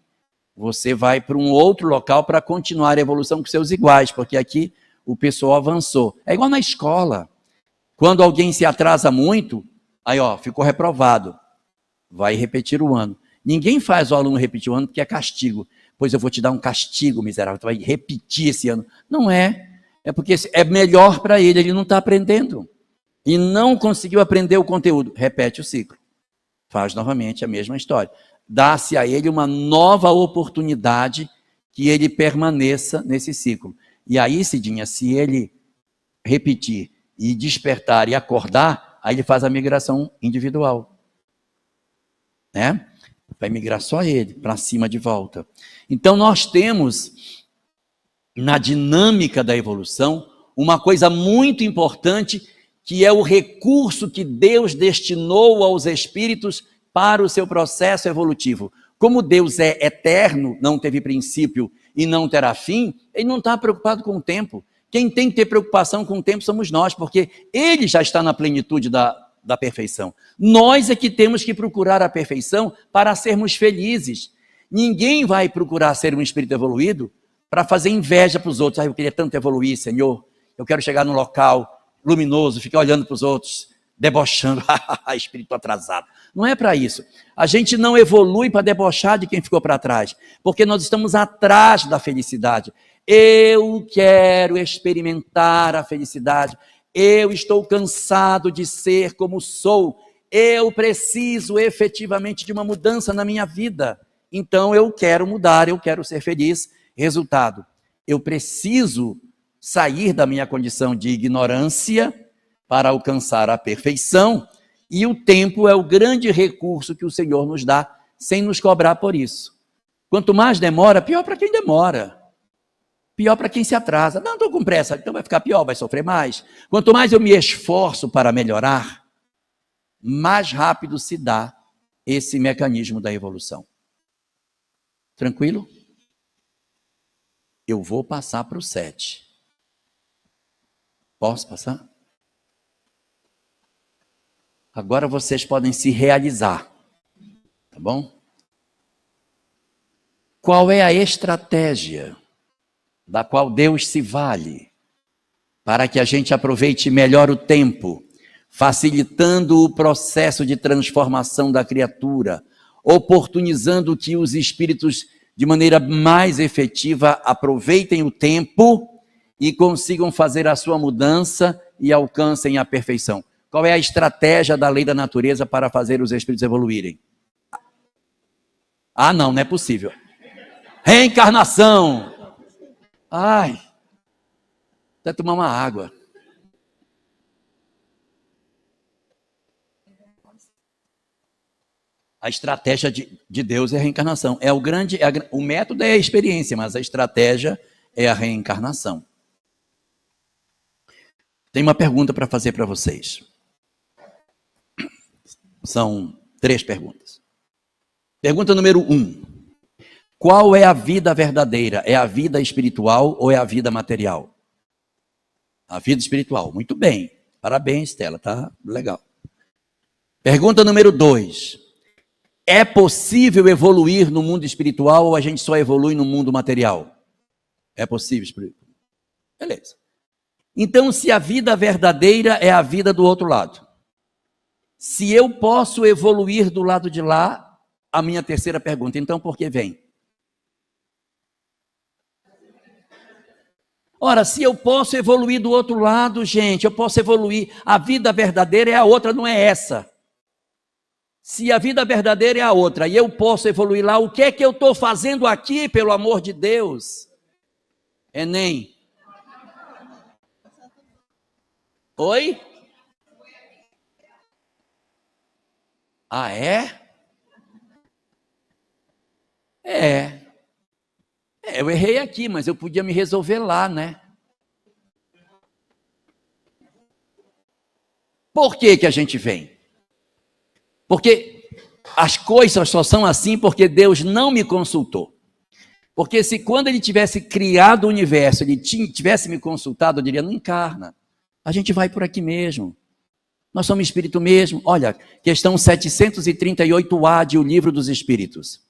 Você vai para um outro local para continuar a evolução com seus iguais, porque aqui o pessoal avançou. É igual na escola. Quando alguém se atrasa muito, aí ficou reprovado. Vai repetir o ano. Ninguém faz o aluno repetir o ano porque é castigo. Pois eu vou te dar um castigo, miserável, tu vai repetir esse ano. Não é. É porque é melhor para ele não está aprendendo. E não conseguiu aprender o conteúdo. Repete o ciclo. Faz novamente a mesma história. Dá-se a ele uma nova oportunidade que ele permaneça nesse ciclo. E aí, Cidinha, se ele repetir e despertar e acordar, aí ele faz a migração individual. Né? Vai migrar só ele, para cima de volta. Então nós temos, na dinâmica da evolução, uma coisa muito importante, que é o recurso que Deus destinou aos espíritos para o seu processo evolutivo. Como Deus é eterno, não teve princípio e não terá fim, ele não está preocupado com o tempo. Quem tem que ter preocupação com o tempo somos nós, porque ele já está na plenitude da perfeição. Nós é que temos que procurar a perfeição para sermos felizes. Ninguém vai procurar ser um espírito evoluído para fazer inveja para os outros. Eu queria tanto evoluir, Senhor. Eu quero chegar num local luminoso, ficar olhando para os outros, debochando. Espírito atrasado. Não é para isso. A gente não evolui para debochar de quem ficou para trás, porque nós estamos atrás da felicidade. Eu quero experimentar a felicidade. Eu estou cansado de ser como sou. Eu preciso efetivamente de uma mudança na minha vida. Então eu quero mudar, eu quero ser feliz. Resultado, eu preciso sair da minha condição de ignorância para alcançar a perfeição, e o tempo é o grande recurso que o Senhor nos dá, sem nos cobrar por isso. Quanto mais demora, pior para quem demora. Pior para quem se atrasa. Não, estou com pressa, então vai ficar pior, vai sofrer mais. Quanto mais eu me esforço para melhorar, mais rápido se dá esse mecanismo da evolução. Tranquilo? Eu vou passar para o 7. Posso passar? Agora vocês podem se realizar. Tá bom? Qual é a estratégia da qual Deus se vale para que a gente aproveite melhor o tempo, facilitando o processo de transformação da criatura, oportunizando que os espíritos, de maneira mais efetiva, aproveitem o tempo e consigam fazer a sua mudança e alcancem a perfeição? Qual é a estratégia da lei da natureza para fazer os espíritos evoluírem? Não é possível. Reencarnação. Ai, até tomar uma água. A estratégia de Deus é a reencarnação. O método é a experiência, mas a estratégia é a reencarnação. Tem uma pergunta para fazer para vocês. São 3 perguntas. Pergunta número 1. Qual é a vida verdadeira? É a vida espiritual ou é a vida material? A vida espiritual. Muito bem. Parabéns, Stella. Tá legal. Pergunta número 2. É possível evoluir no mundo espiritual ou a gente só evolui no mundo material? É possível. Beleza. Então, se a vida verdadeira é a vida do outro lado, se eu posso evoluir do lado de lá, a minha terceira pergunta, então por que vem? Ora, se eu posso evoluir do outro lado, gente, eu posso evoluir, a vida verdadeira é a outra, não é essa. Se a vida verdadeira é a outra e eu posso evoluir lá, o que é que eu estou fazendo aqui, pelo amor de Deus? Enem. Oi? É? Eu errei aqui, mas eu podia me resolver lá, né? Por que que a gente vem? Porque as coisas só são assim porque Deus não me consultou. Porque se quando ele tivesse criado o universo, ele tivesse me consultado, eu diria, não encarna. A gente vai por aqui mesmo. Nós somos espírito mesmo. Olha, questão 738A de O Livro dos Espíritos.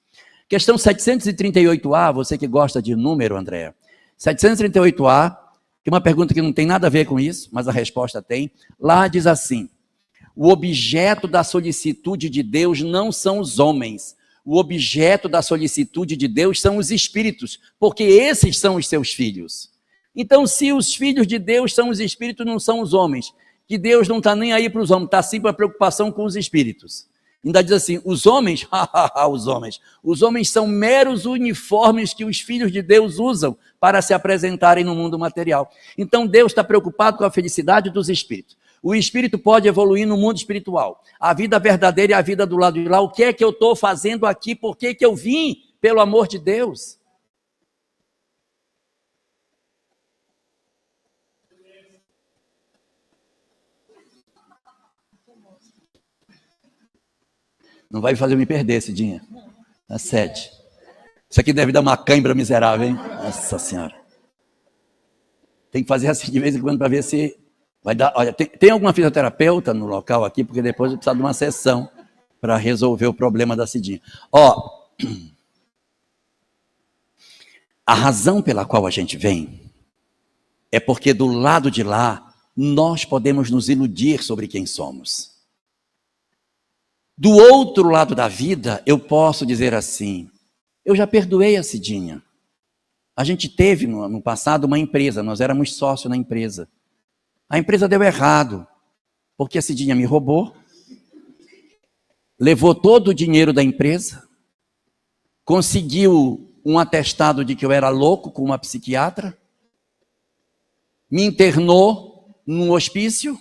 Questão 738A, você que gosta de número, André. 738A, que é uma pergunta que não tem nada a ver com isso, mas a resposta tem. Lá diz assim: o objeto da solicitude de Deus não são os homens. O objeto da solicitude de Deus são os espíritos, porque esses são os seus filhos. Então, se os filhos de Deus são os espíritos, não são os homens, que Deus não está nem aí para os homens, está sim para a preocupação com os espíritos. Ainda diz assim, os homens, os homens são meros uniformes que os filhos de Deus usam para se apresentarem no mundo material. Então Deus está preocupado com a felicidade dos espíritos. O espírito pode evoluir no mundo espiritual. A vida verdadeira e a vida do lado de lá. O que é que eu estou fazendo aqui? Por que que eu vim? Pelo amor de Deus. Não vai fazer eu me perder, Cidinha. Às 7. Isso aqui deve dar uma cãibra miserável, hein? Nossa Senhora. Tem que fazer assim de vez em quando para ver se vai dar. Olha, tem alguma fisioterapeuta no local aqui, porque depois eu preciso de uma sessão para resolver o problema da Cidinha. Ó, a razão pela qual a gente vem é porque do lado de lá nós podemos nos iludir sobre quem somos. Do outro lado da vida, eu posso dizer assim, eu já perdoei a Cidinha. A gente teve no passado uma empresa, nós éramos sócios na empresa. A empresa deu errado, porque a Cidinha me roubou, levou todo o dinheiro da empresa, conseguiu um atestado de que eu era louco com uma psiquiatra, me internou num hospício,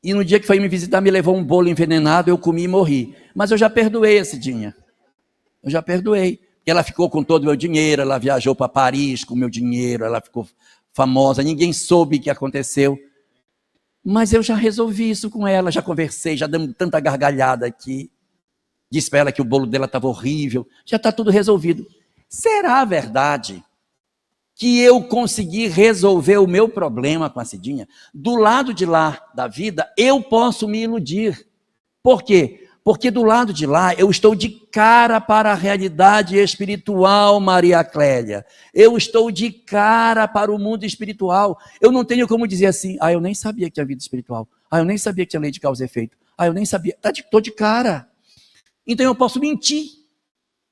e no dia que foi me visitar, me levou um bolo envenenado, eu comi e morri. Mas eu já perdoei a Cidinha. Eu já perdoei. Ela ficou com todo o meu dinheiro, ela viajou para Paris com o meu dinheiro, ela ficou famosa, ninguém soube o que aconteceu. Mas eu já resolvi isso com ela, já conversei, já demos tanta gargalhada aqui. Disse para ela que o bolo dela estava horrível, já está tudo resolvido. Será verdade que eu consegui resolver o meu problema com a Cidinha? Do lado de lá da vida, eu posso me iludir. Por quê? Porque do lado de lá, eu estou de cara para a realidade espiritual, Maria Clélia. Eu estou de cara para o mundo espiritual. Eu não tenho como dizer assim, eu nem sabia que tinha vida espiritual. Eu nem sabia que tinha lei de causa e efeito. Eu nem sabia. Estou de cara. Então eu posso mentir.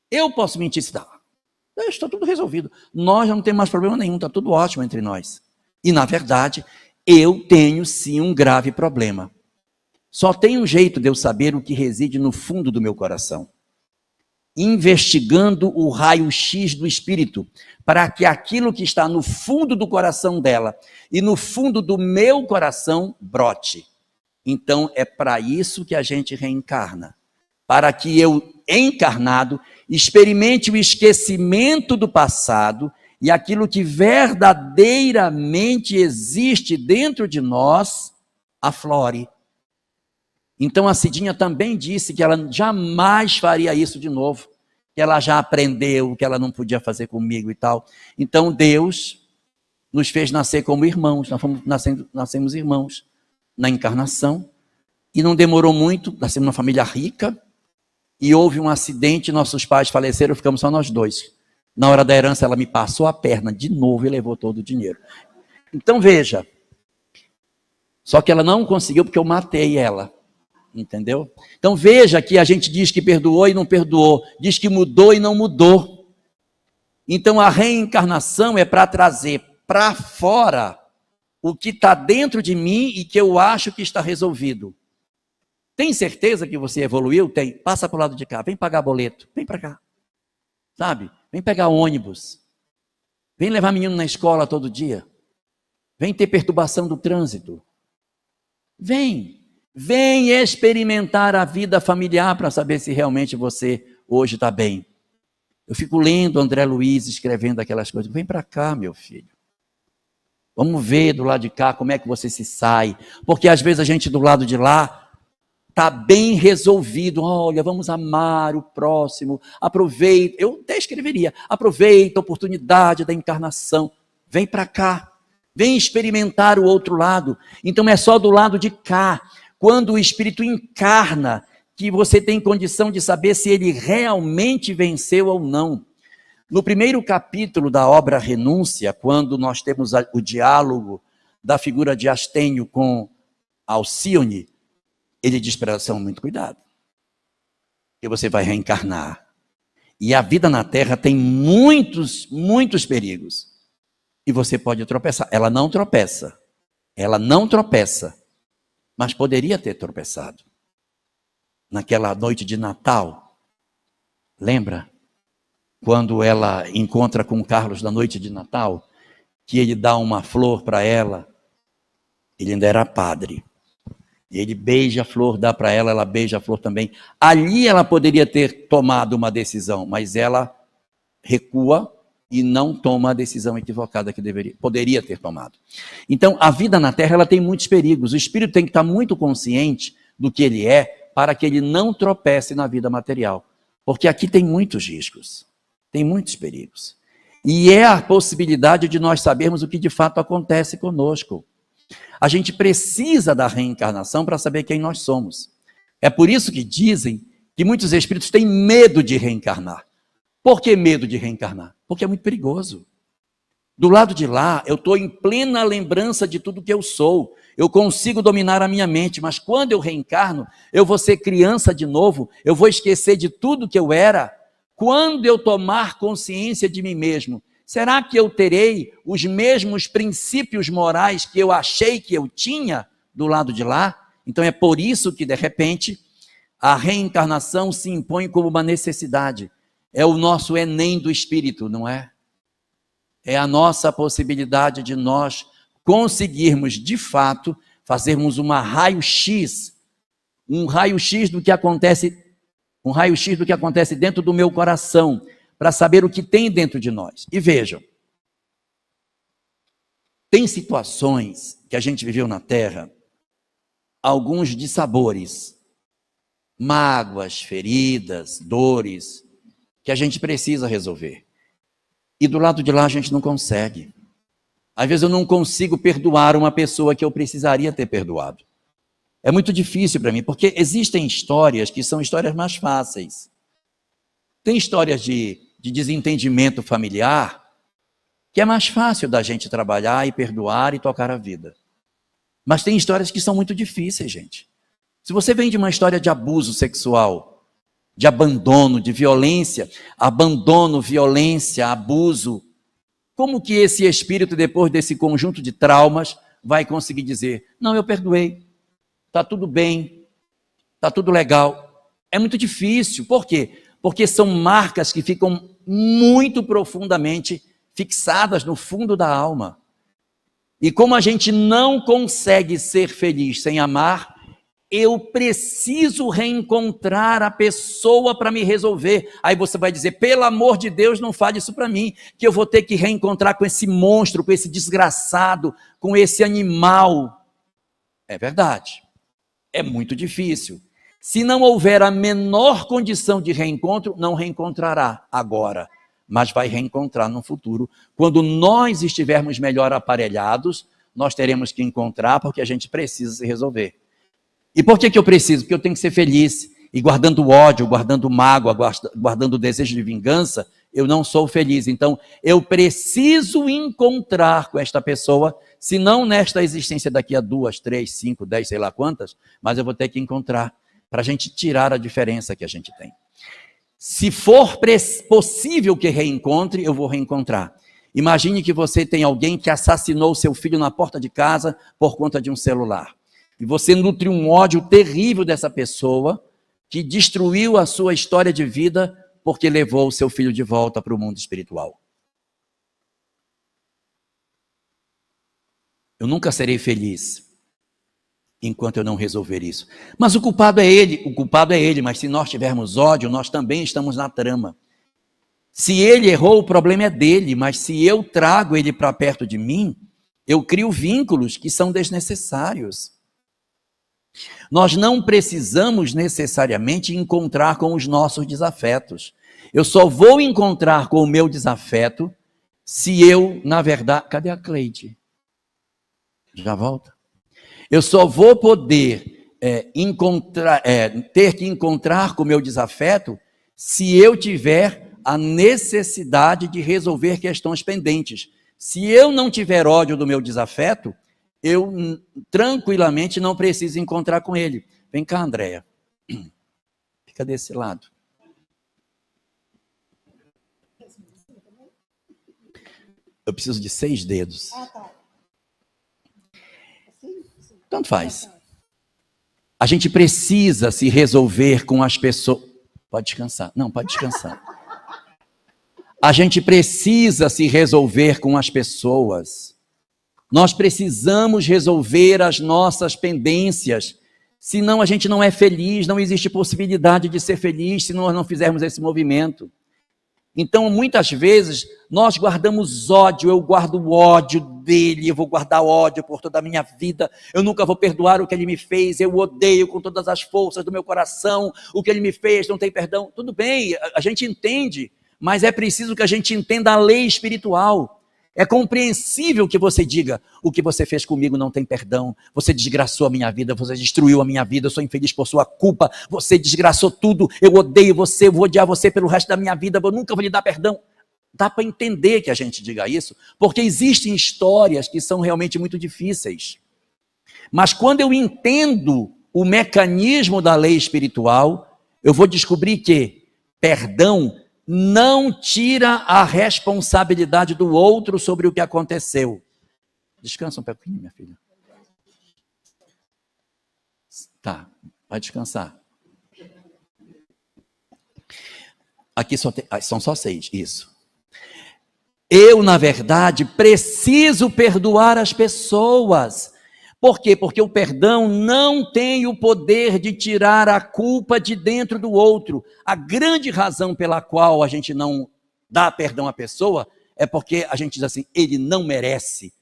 Eu posso mentir se dá. Está tudo resolvido. Nós já não temos mais problema nenhum, está tudo ótimo entre nós. E, na verdade, eu tenho sim um grave problema. Só tem um jeito de eu saber o que reside no fundo do meu coração. Investigando o raio-x do espírito, para que aquilo que está no fundo do coração dela e no fundo do meu coração brote. Então, é para isso que a gente reencarna. Para que eu, encarnado, experimente o esquecimento do passado e aquilo que verdadeiramente existe dentro de nós aflore. Então a Cidinha também disse que ela jamais faria isso de novo, que ela já aprendeu, que ela não podia fazer comigo e tal. Então Deus nos fez nascer como irmãos, nascemos irmãos na encarnação, e não demorou muito, nascemos numa família rica, e houve um acidente, nossos pais faleceram, ficamos só nós dois. Na hora da herança, ela me passou a perna de novo e levou todo o dinheiro. Então, veja. Só que ela não conseguiu porque eu matei ela. Entendeu? Então, veja que a gente diz que perdoou e não perdoou. Diz que mudou e não mudou. Então, a reencarnação é para trazer para fora o que está dentro de mim e que eu acho que está resolvido. Tem certeza que você evoluiu? Tem. Passa para o lado de cá. Vem pagar boleto. Vem para cá. Sabe? Vem pegar ônibus. Vem levar menino na escola todo dia. Vem ter perturbação do trânsito. Vem. Vem experimentar a vida familiar para saber se realmente você hoje está bem. Eu fico lendo André Luiz escrevendo aquelas coisas. Vem para cá, meu filho. Vamos ver do lado de cá como é que você se sai. Porque às vezes a gente do lado de lá está bem resolvido. Olha, vamos amar o próximo. Aproveita. Eu até escreveria. Aproveita a oportunidade da encarnação. Vem para cá. Vem experimentar o outro lado. Então é só do lado de cá. Quando o espírito encarna, que você tem condição de saber se ele realmente venceu ou não. No primeiro capítulo da obra Renúncia, quando nós temos o diálogo da figura de Astênio com Alcione, ele diz para ela, muito cuidado, que você vai reencarnar. E a vida na Terra tem muitos, muitos perigos. E você pode tropeçar. Ela não tropeça. Ela não tropeça. Mas poderia ter tropeçado. naquela noite de Natal. Lembra? Quando ela encontra com Carlos na noite de Natal, que ele dá uma flor para ela, ele ainda era padre. Ele beija a flor, dá para ela, ela beija a flor também. Ali ela poderia ter tomado uma decisão, mas ela recua e não toma a decisão equivocada que poderia ter tomado. Então, a vida na Terra ela tem muitos perigos. O espírito tem que estar muito consciente do que ele é, para que ele não tropece na vida material. Porque aqui tem muitos riscos, tem muitos perigos. E é a possibilidade de nós sabermos o que de fato acontece conosco. A gente precisa da reencarnação para saber quem nós somos. É por isso que dizem que muitos espíritos têm medo de reencarnar. Por que medo de reencarnar? Porque é muito perigoso. Do lado de lá, eu estou em plena lembrança de tudo que eu sou. Eu consigo dominar a minha mente, mas quando eu reencarno, eu vou ser criança de novo, eu vou esquecer de tudo que eu era. Quando eu tomar consciência de mim mesmo, será que eu terei os mesmos princípios morais que eu achei que eu tinha do lado de lá? Então é por isso que, de repente, a reencarnação se impõe como uma necessidade. É o nosso Enem do espírito, não é? É a nossa possibilidade de nós conseguirmos, de fato, fazermos um raio-x do que acontece, um raio-x do que acontece dentro do meu coração, para saber o que tem dentro de nós. E vejam, tem situações que a gente viveu na Terra, alguns dissabores, mágoas, feridas, dores, que a gente precisa resolver. E do lado de lá a gente não consegue. Às vezes eu não consigo perdoar uma pessoa que eu precisaria ter perdoado. É muito difícil para mim, porque existem histórias que são histórias mais fáceis. Tem histórias de desentendimento familiar que é mais fácil da gente trabalhar e perdoar e tocar a vida. Mas tem histórias que são muito difíceis, gente. Se você vem de uma história de abuso sexual, de abandono, de violência, abandono, violência, abuso, como que esse espírito, depois desse conjunto de traumas, vai conseguir dizer, não, eu perdoei, está tudo bem, está tudo legal? É muito difícil. Por quê? Porque são marcas que ficam muito profundamente fixadas no fundo da alma. E como a gente não consegue ser feliz sem amar, eu preciso reencontrar a pessoa para me resolver. Aí você vai dizer, pelo amor de Deus, não fale isso para mim, que eu vou ter que reencontrar com esse monstro, com esse desgraçado, com esse animal. É verdade, é muito difícil. Se não houver a menor condição de reencontro, não reencontrará agora, mas vai reencontrar no futuro. Quando nós estivermos melhor aparelhados, nós teremos que encontrar, porque a gente precisa se resolver. E por que eu preciso? Porque eu tenho que ser feliz. E guardando ódio, guardando mágoa, guardando desejo de vingança, eu não sou feliz. Então, eu preciso encontrar com esta pessoa, se não nesta existência daqui a 2, 3, 5, 10, sei lá quantas, mas eu vou ter que encontrar, para a gente tirar a diferença que a gente tem. Se for possível que reencontre, eu vou reencontrar. Imagine que você tem alguém que assassinou seu filho na porta de casa por conta de um celular. E você nutre um ódio terrível dessa pessoa que destruiu a sua história de vida porque levou o seu filho de volta para o mundo espiritual. Eu nunca serei feliz enquanto eu não resolver isso. Mas o culpado é ele, mas se nós tivermos ódio, nós também estamos na trama. Se ele errou, o problema é dele, mas se eu trago ele para perto de mim, eu crio vínculos que são desnecessários. Nós não precisamos necessariamente encontrar com os nossos desafetos. Eu só vou encontrar com o meu desafeto se eu, na verdade... Cadê a Cleide? Já volta? Eu só vou poder ter que encontrar com o meu desafeto se eu tiver a necessidade de resolver questões pendentes. Se eu não tiver ódio do meu desafeto, eu tranquilamente não preciso encontrar com ele. Vem cá, Andréia. Fica desse lado. Eu preciso de 6 dedos. Tanto faz. A gente precisa se resolver com as pessoas. Pode descansar. Não, pode descansar. A gente precisa se resolver com as pessoas. Nós precisamos resolver as nossas pendências. Senão a gente não é feliz, não existe possibilidade de ser feliz se nós não fizermos esse movimento. Então, muitas vezes, nós guardamos ódio, eu guardo o ódio dele, eu vou guardar ódio por toda a minha vida, eu nunca vou perdoar o que ele me fez, eu odeio com todas as forças do meu coração, o que ele me fez, não tem perdão. Tudo bem, a gente entende, mas é preciso que a gente entenda a lei espiritual. É compreensível que você diga, o que você fez comigo não tem perdão, você desgraçou a minha vida, você destruiu a minha vida, eu sou infeliz por sua culpa, você desgraçou tudo, eu odeio você, eu vou odiar você pelo resto da minha vida, eu nunca vou lhe dar perdão. Dá para entender que a gente diga isso, porque existem histórias que são realmente muito difíceis. Mas quando eu entendo o mecanismo da lei espiritual, eu vou descobrir que perdão não tira a responsabilidade do outro sobre o que aconteceu. Descansa um pouquinho, minha filha. Tá, vai descansar. Aqui são só 6, isso. Eu, na verdade, preciso perdoar as pessoas. Por quê? Porque o perdão não tem o poder de tirar a culpa de dentro do outro. A grande razão pela qual a gente não dá perdão à pessoa é porque a gente diz assim, ele não merece.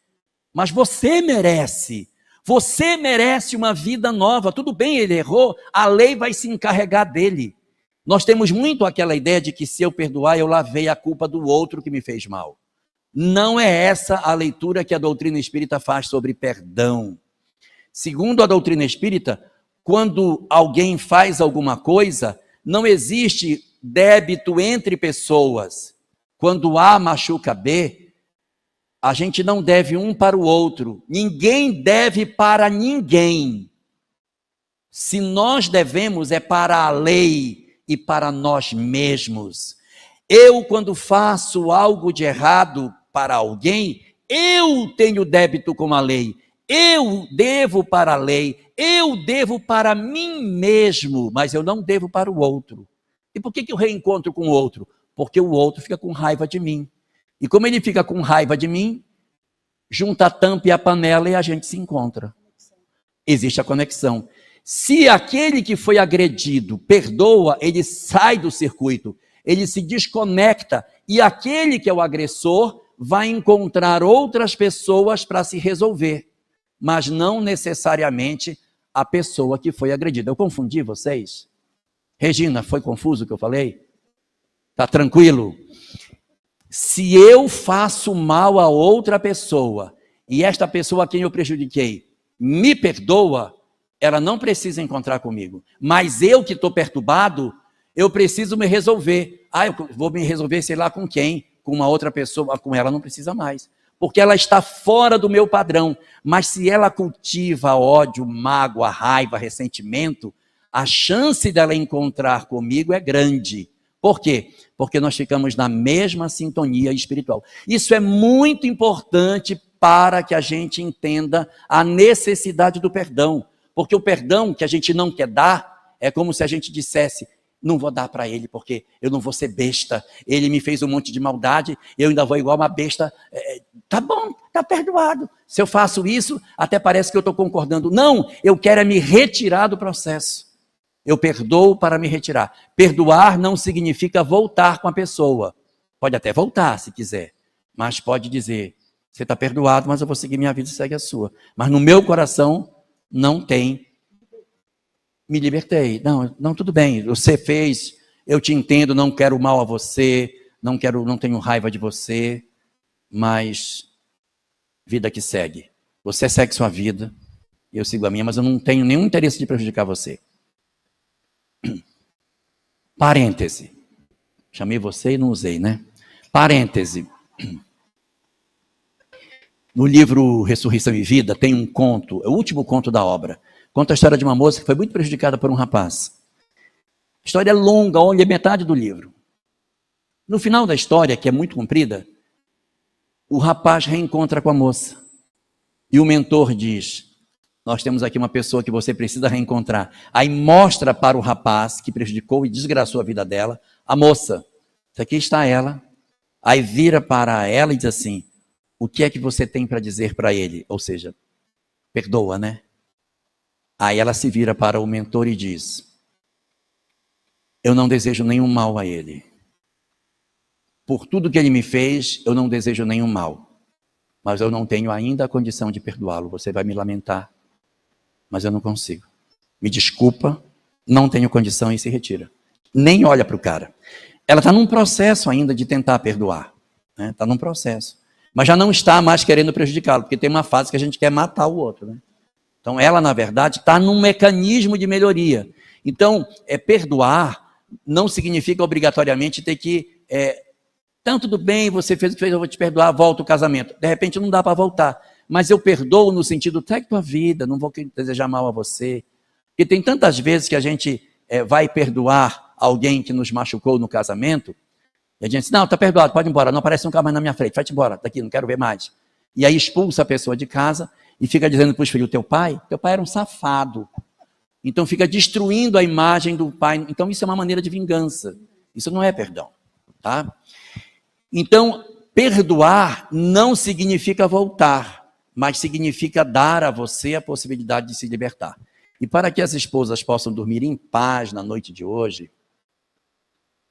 Mas você merece. Você merece uma vida nova. Tudo bem, ele errou, a lei vai se encarregar dele. Nós temos muito aquela ideia de que se eu perdoar, eu lavei a culpa do outro que me fez mal. Não é essa a leitura que a doutrina espírita faz sobre perdão. Segundo a doutrina espírita, quando alguém faz alguma coisa, não existe débito entre pessoas. Quando A machuca B, a gente não deve um para o outro. Ninguém deve para ninguém. Se nós devemos, é para a lei e para nós mesmos. Eu, quando faço algo de errado para alguém, eu tenho débito com a lei. Eu devo para a lei, eu devo para mim mesmo, mas eu não devo para o outro. E por que eu reencontro com o outro? Porque o outro fica com raiva de mim. E como ele fica com raiva de mim, junta a tampa e a panela e a gente se encontra. Existe a conexão. Se aquele que foi agredido perdoa, ele sai do circuito, ele se desconecta, e aquele que é o agressor vai encontrar outras pessoas para se resolver. Mas não necessariamente a pessoa que foi agredida. Eu confundi vocês? Regina, foi confuso o que eu falei? Tá tranquilo? Se eu faço mal a outra pessoa, e esta pessoa a quem eu prejudiquei me perdoa, ela não precisa encontrar comigo. Mas eu que estou perturbado, eu preciso me resolver. Eu vou me resolver, sei lá com quem, com uma outra pessoa, com ela não precisa mais. Porque ela está fora do meu padrão. Mas se ela cultiva ódio, mágoa, raiva, ressentimento, a chance dela encontrar comigo é grande. Por quê? Porque nós ficamos na mesma sintonia espiritual. Isso é muito importante para que a gente entenda a necessidade do perdão. Porque o perdão que a gente não quer dar é como se a gente dissesse, não vou dar para ele porque eu não vou ser besta, ele me fez um monte de maldade, eu ainda vou igual uma besta, tá bom, tá perdoado. Se eu faço isso, até parece que eu estou concordando. Não, eu quero é me retirar do processo. Eu perdoo para me retirar. Perdoar não significa voltar com a pessoa. Pode até voltar se quiser, mas pode dizer, você está perdoado, mas eu vou seguir minha vida e segue a sua. Mas no meu coração não tem, me libertei. Não, tudo bem, você fez, eu te entendo, não quero mal a você, não tenho raiva de você, mas vida que segue. Você segue sua vida, eu sigo a minha, mas eu não tenho nenhum interesse de prejudicar você. Parêntese. Chamei você e não usei, né? Parêntese. No livro Ressurreição e Vida tem um conto, é o último conto da obra. Conta a história de uma moça que foi muito prejudicada por um rapaz. A história é longa, olha metade do livro. No final da história, que é muito comprida, o rapaz reencontra com a moça. E o mentor diz, nós temos aqui uma pessoa que você precisa reencontrar. Aí mostra para o rapaz que prejudicou e desgraçou a vida dela, a moça, aqui está ela. Aí vira para ela e diz assim, o que é que você tem para dizer para ele? Ou seja, perdoa, né? Aí ela se vira para o mentor e diz, eu não desejo nenhum mal a ele. Por tudo que ele me fez, eu não desejo nenhum mal. Mas eu não tenho ainda a condição de perdoá-lo. Você vai me lamentar, mas eu não consigo. Me desculpa, não tenho condição e se retira. Nem olha para o cara. Ela está num processo ainda de tentar perdoar. Está num processo. Mas já não está mais querendo prejudicá-lo, porque tem uma fase que a gente quer matar o outro. Né? Então ela, na verdade, está num mecanismo de melhoria. Então, perdoar não significa obrigatoriamente ter que... Então, tudo bem, você fez o que fez, eu vou te perdoar, volta o casamento. De repente não dá para voltar. Mas eu perdoo no sentido, segue tua vida, não vou desejar mal a você. Porque tem tantas vezes que a gente vai perdoar alguém que nos machucou no casamento, e a gente diz, não, está perdoado, pode ir embora, não aparece nunca mais na minha frente, vai-te embora, daqui, não quero ver mais. E aí expulsa a pessoa de casa e fica dizendo para os filhos, teu pai era um safado. Então fica destruindo a imagem do pai. Então isso é uma maneira de vingança. Isso não é perdão. Tá? Então, perdoar não significa voltar, mas significa dar a você a possibilidade de se libertar. E para que as esposas possam dormir em paz na noite de hoje,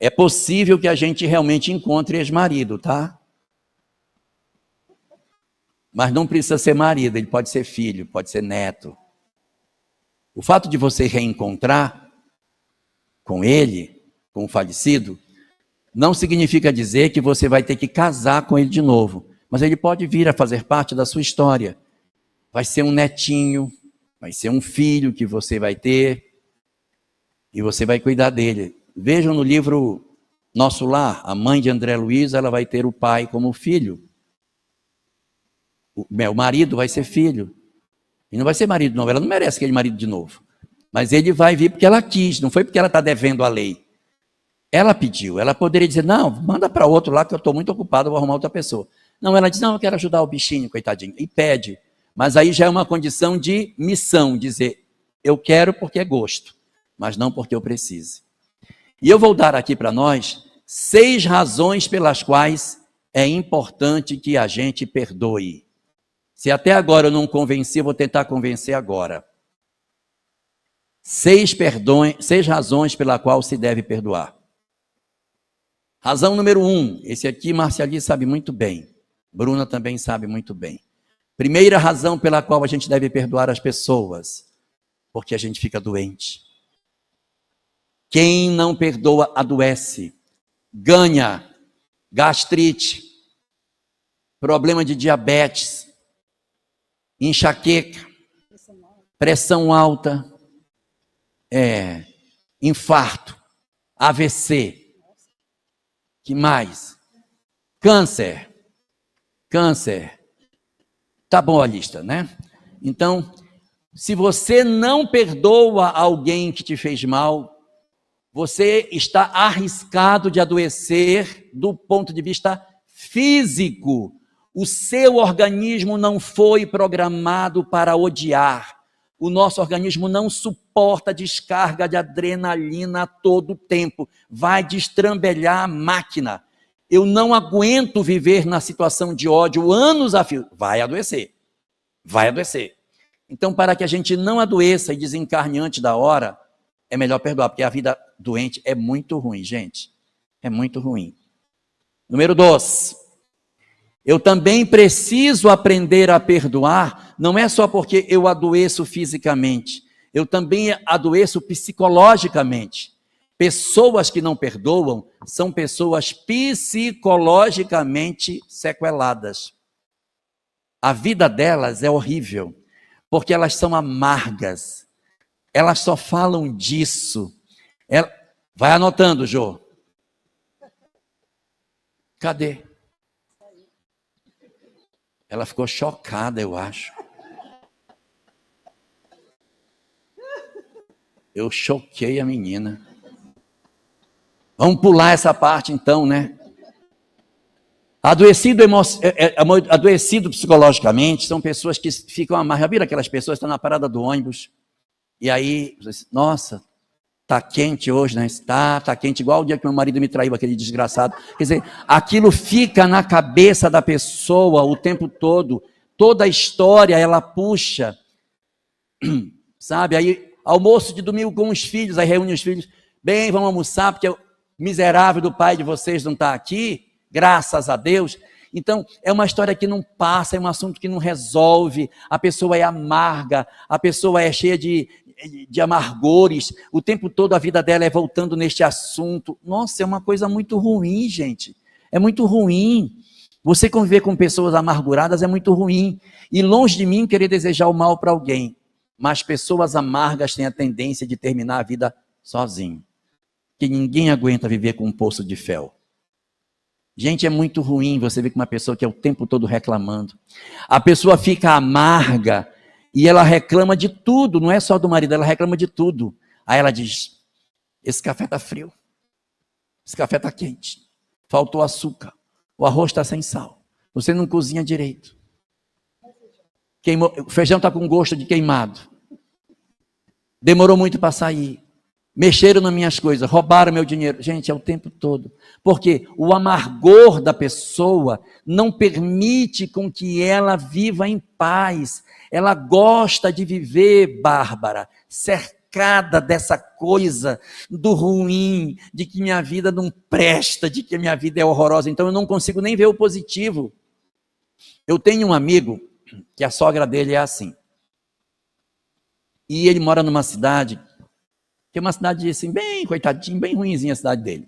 é possível que a gente realmente encontre ex-marido, tá? Mas não precisa ser marido, ele pode ser filho, pode ser neto. O fato de você reencontrar com ele, com o falecido, não significa dizer que você vai ter que casar com ele de novo, mas ele pode vir a fazer parte da sua história. Vai ser um netinho, vai ser um filho que você vai ter e você vai cuidar dele. Vejam no livro Nosso Lar, a mãe de André Luiz, ela vai ter o pai como filho. O marido vai ser filho. E não vai ser marido de novo, ela não merece aquele marido de novo. Mas ele vai vir porque ela quis, não foi porque ela está devendo a lei. Ela pediu, ela poderia dizer, não, manda para outro lá que eu estou muito ocupado, vou arrumar outra pessoa. Não, ela diz, não, eu quero ajudar o bichinho, coitadinho, e pede. Mas aí já é uma condição de missão, dizer, eu quero porque é gosto, mas não porque eu precise. E eu vou dar aqui para nós 6 razões pelas quais é importante que a gente perdoe. Se até agora eu não convenci, eu vou tentar convencer agora. 6 razões pela qual se deve perdoar. Razão número 1, esse aqui Marciali sabe muito bem, Bruna também sabe muito bem. Primeira razão pela qual a gente deve perdoar as pessoas, porque a gente fica doente. Quem não perdoa adoece, ganha gastrite, problema de diabetes, enxaqueca, pressão alta, infarto, AVC. Que mais? Câncer. Tá bom a lista, né? Então, se você não perdoa alguém que te fez mal, você está arriscado de adoecer do ponto de vista físico. O seu organismo não foi programado para odiar. O nosso organismo não suporta descarga de adrenalina a todo tempo. Vai destrambelhar a máquina. Eu não aguento viver na situação de ódio anos a fio. Vai adoecer. Então, para que a gente não adoeça e desencarne antes da hora, é melhor perdoar, porque a vida doente é muito ruim, gente. É muito ruim. Número 2. Eu também preciso aprender a perdoar, não é só porque eu adoeço fisicamente, eu também adoeço psicologicamente. Pessoas que não perdoam são pessoas psicologicamente sequeladas. A vida delas é horrível, porque elas são amargas, elas só falam disso. Vai anotando, Jô. Cadê? Ela ficou chocada, eu acho. Eu choquei a menina. Vamos pular essa parte então, né? Adoecido psicologicamente são pessoas que ficam amargas. Já viram aquelas pessoas que estão na parada do ônibus e aí, nossa, tá quente hoje, né? Tá quente, igual o dia que meu marido me traiu, aquele desgraçado. Quer dizer, aquilo fica na cabeça da pessoa o tempo todo. Toda a história ela puxa, sabe? Aí, almoço de domingo com os filhos, aí reúne os filhos. Bem, vamos almoçar, porque o miserável do pai de vocês não está aqui, graças a Deus. Então, é uma história que não passa, é um assunto que não resolve. A pessoa é amarga, a pessoa é cheia de amargores, o tempo todo a vida dela é voltando neste assunto. Nossa, é uma coisa muito ruim, gente. É muito ruim. Você conviver com pessoas amarguradas é muito ruim. E longe de mim querer desejar o mal para alguém. Mas pessoas amargas têm a tendência de terminar a vida sozinho. Que ninguém aguenta viver com um poço de fel. Gente, é muito ruim você ver com uma pessoa que é o tempo todo reclamando. A pessoa fica amarga e ela reclama de tudo, não é só do marido, ela reclama de tudo. Aí ela diz, esse café está frio, esse café está quente, faltou açúcar, o arroz está sem sal, você não cozinha direito, o feijão está com gosto de queimado, demorou muito para sair, mexeram nas minhas coisas, roubaram meu dinheiro. Gente, é o tempo todo. Porque o amargor da pessoa não permite com que ela viva em paz. Ela gosta de viver, Bárbara, cercada dessa coisa do ruim, de que minha vida não presta, de que minha vida é horrorosa. Então eu não consigo nem ver o positivo. Eu tenho um amigo que a sogra dele é assim. E ele mora numa cidade que é uma cidade assim, bem coitadinho, bem ruinzinha a cidade dele.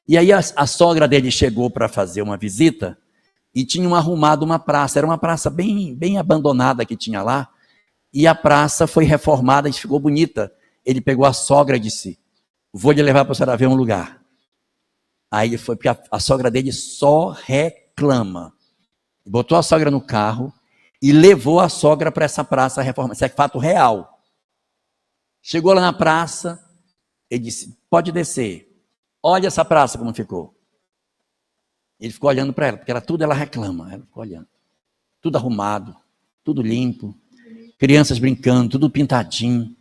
E aí a sogra dele chegou para fazer uma visita e tinham arrumado uma praça. Era uma praça bem abandonada que tinha lá. E a praça foi reformada e ficou bonita. Ele pegou a sogra e disse, vou lhe levar para a senhora ver um lugar. Aí ele foi, porque a sogra dele só reclama. Botou a sogra no carro e levou a sogra para essa praça reformada. Isso é fato real. Chegou lá na praça, ele disse, pode descer. Olha essa praça como ficou. Ele ficou olhando para ela, porque tudo ela reclama. Ela ficou olhando. Tudo arrumado, tudo limpo. Crianças brincando, tudo pintadinho.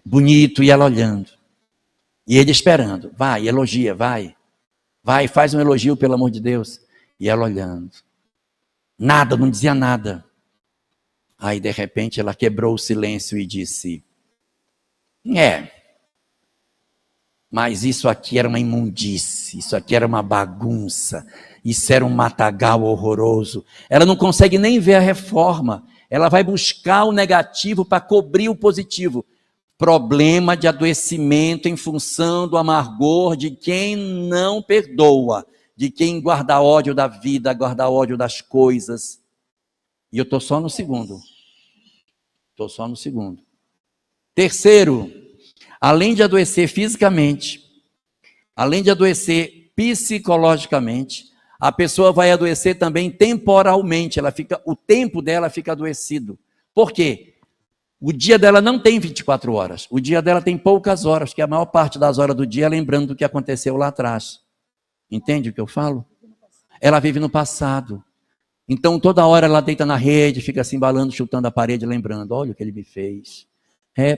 Bonito, e ela olhando. E ele esperando. Vai, elogia, vai. Vai, faz um elogio, pelo amor de Deus. E ela olhando. Nada, não dizia nada. Aí, de repente, ela quebrou o silêncio e disse, mas isso aqui era uma imundície, isso aqui era uma bagunça, isso era um matagal horroroso. Ela não consegue nem ver a reforma, ela vai buscar o negativo para cobrir o positivo. Problema de adoecimento em função do amargor de quem não perdoa, de quem guarda ódio da vida, guarda ódio das coisas. E eu estou só no segundo. Terceiro, além de adoecer fisicamente, além de adoecer psicologicamente, a pessoa vai adoecer também temporalmente, o tempo dela fica adoecido. Por quê? O dia dela não tem 24 horas, o dia dela tem poucas horas, que a maior parte das horas do dia é lembrando do que aconteceu lá atrás. Entende o que eu falo? Ela vive no passado. Então toda hora ela deita na rede, fica assim embalando, chutando a parede, lembrando, olha o que ele me fez.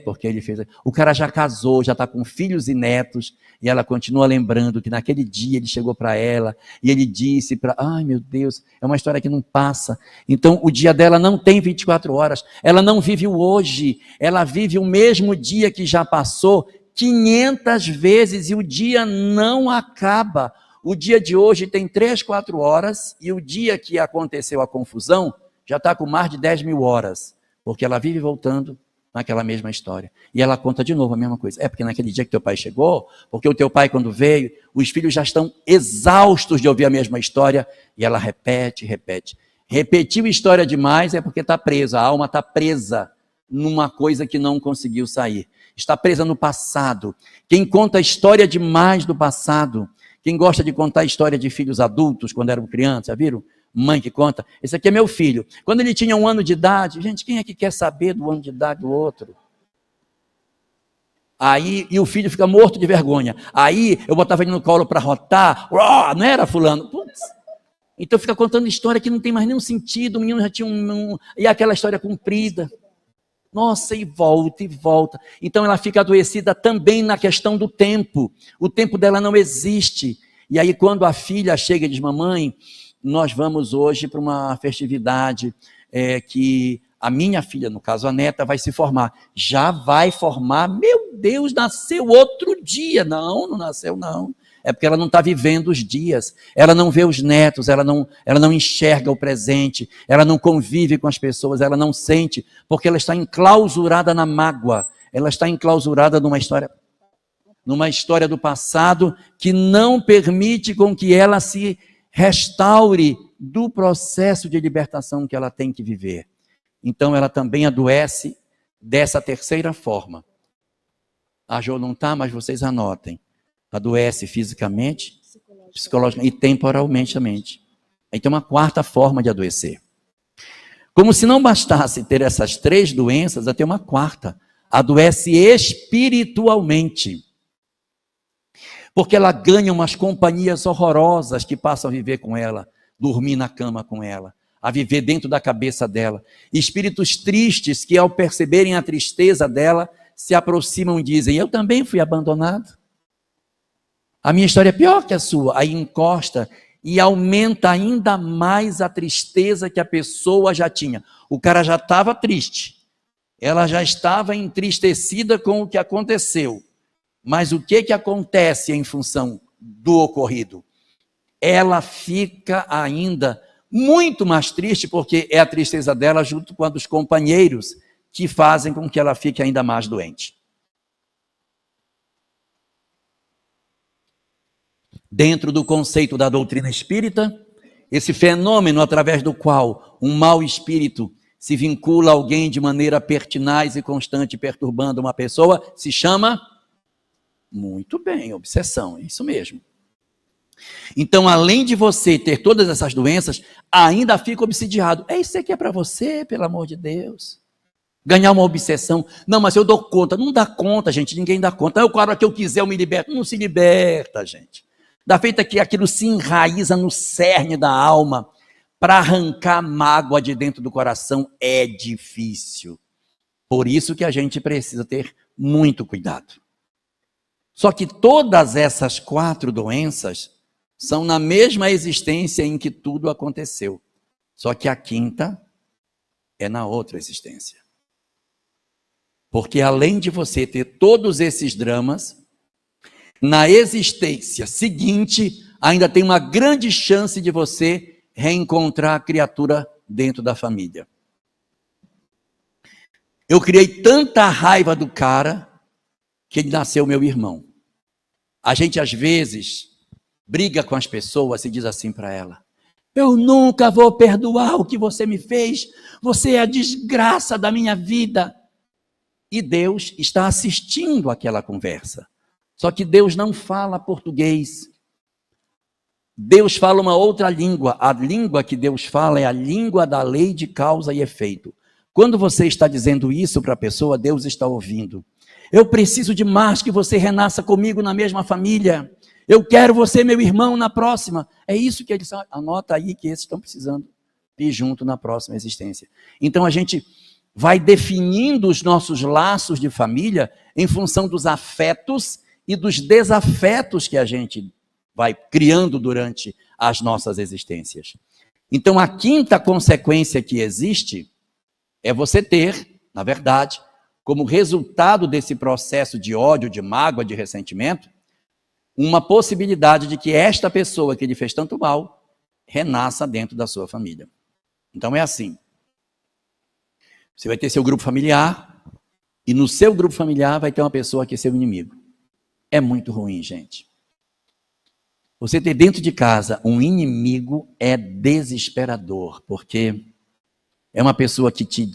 Porque ele fez. O cara já casou, já está com filhos e netos, e ela continua lembrando que naquele dia ele chegou para ela, e ele disse para. Ai meu Deus, é uma história que não passa. Então o dia dela não tem 24 horas, ela não vive o hoje, ela vive o mesmo dia que já passou 500 vezes, e o dia não acaba. O dia de hoje tem 3, 4 horas, e o dia que aconteceu a confusão já está com mais de 10 mil horas, porque ela vive voltando naquela mesma história. E ela conta de novo a mesma coisa. Porque naquele dia que teu pai chegou, porque o teu pai quando veio, os filhos já estão exaustos de ouvir a mesma história, e ela repete. Repetiu história demais é porque está presa, a alma está presa numa coisa que não conseguiu sair. Está presa no passado. Quem conta história demais do passado, quem gosta de contar história de filhos adultos, quando eram crianças, já viram? Mãe que conta, esse aqui é meu filho. Quando ele tinha 1 ano de idade, gente, quem é que quer saber do ano de idade do outro? Aí, e o filho fica morto de vergonha. Aí, eu botava ele no colo para rotar, não era fulano? Putz, Então fica contando história que não tem mais nenhum sentido, o menino já tinha e aquela história comprida. Nossa, e volta, e volta. Então ela fica adoecida também na questão do tempo. O tempo dela não existe. E aí quando a filha chega e diz, mamãe, nós vamos hoje para uma festividade que a minha filha, no caso a neta, vai se formar. Já vai formar? Meu Deus, nasceu outro dia. Não, não nasceu não. É porque ela não está vivendo os dias, ela não vê os netos, ela não enxerga o presente, ela não convive com as pessoas, ela não sente, porque ela está enclausurada na mágoa, ela está enclausurada numa história do passado que não permite com que ela se restaure do processo de libertação que ela tem que viver. Então ela também adoece dessa terceira forma. A Jo não está, mas vocês anotem. Adoece fisicamente, psicologicamente e temporalmente também. Aí tem uma quarta forma de adoecer. Como se não bastasse ter essas três doenças, até uma quarta. Adoece espiritualmente. Porque ela ganha umas companhias horrorosas que passam a viver com ela, dormir na cama com ela, a viver dentro da cabeça dela. Espíritos tristes que, ao perceberem a tristeza dela, se aproximam e dizem, eu também fui abandonado. A minha história é pior que a sua. Aí encosta e aumenta ainda mais a tristeza que a pessoa já tinha. O cara já estava triste. Ela já estava entristecida com o que aconteceu. Mas o que acontece em função do ocorrido? Ela fica ainda muito mais triste, porque é a tristeza dela junto com a dos companheiros que fazem com que ela fique ainda mais doente. Dentro do conceito da doutrina espírita, esse fenômeno através do qual um mau espírito se vincula a alguém de maneira pertinaz e constante, perturbando uma pessoa, se chama, muito bem, obsessão, é isso mesmo. Então, além de você ter todas essas doenças, ainda fica obsidiado. É isso que é para você, pelo amor de Deus. Ganhar uma obsessão. Não, mas eu dou conta. Não dá conta, gente, ninguém dá conta. Eu, claro, que eu quiser, eu me liberto. Não se liberta, gente. Da feita que aquilo se enraiza no cerne da alma, para arrancar mágoa de dentro do coração é difícil. Por isso que a gente precisa ter muito cuidado. Só que todas essas 4 doenças são na mesma existência em que tudo aconteceu. Só que a quinta é na outra existência. Porque além de você ter todos esses dramas, na existência seguinte, ainda tem uma grande chance de você reencontrar a criatura dentro da família. Eu criei tanta raiva do cara que ele nasceu meu irmão. A gente às vezes briga com as pessoas e diz assim para ela, eu nunca vou perdoar o que você me fez, você é a desgraça da minha vida. E Deus está assistindo aquela conversa. Só que Deus não fala português. Deus fala uma outra língua. A língua que Deus fala é a língua da lei de causa e efeito. Quando você está dizendo isso para a pessoa, Deus está ouvindo. Eu preciso de mais que você renasça comigo na mesma família. Eu quero você, meu irmão, na próxima. É isso que eles anota aí que esses estão precisando ir junto na próxima existência. Então a gente vai definindo os nossos laços de família em função dos afetos e dos desafetos que a gente vai criando durante as nossas existências. Então, a quinta consequência que existe é você ter, na verdade, como resultado desse processo de ódio, de mágoa, de ressentimento, uma possibilidade de que esta pessoa que lhe fez tanto mal renasça dentro da sua família. Então, é assim. Você vai ter seu grupo familiar e no seu grupo familiar vai ter uma pessoa que é seu inimigo. É muito ruim, gente. Você ter dentro de casa um inimigo é desesperador, porque é uma pessoa que te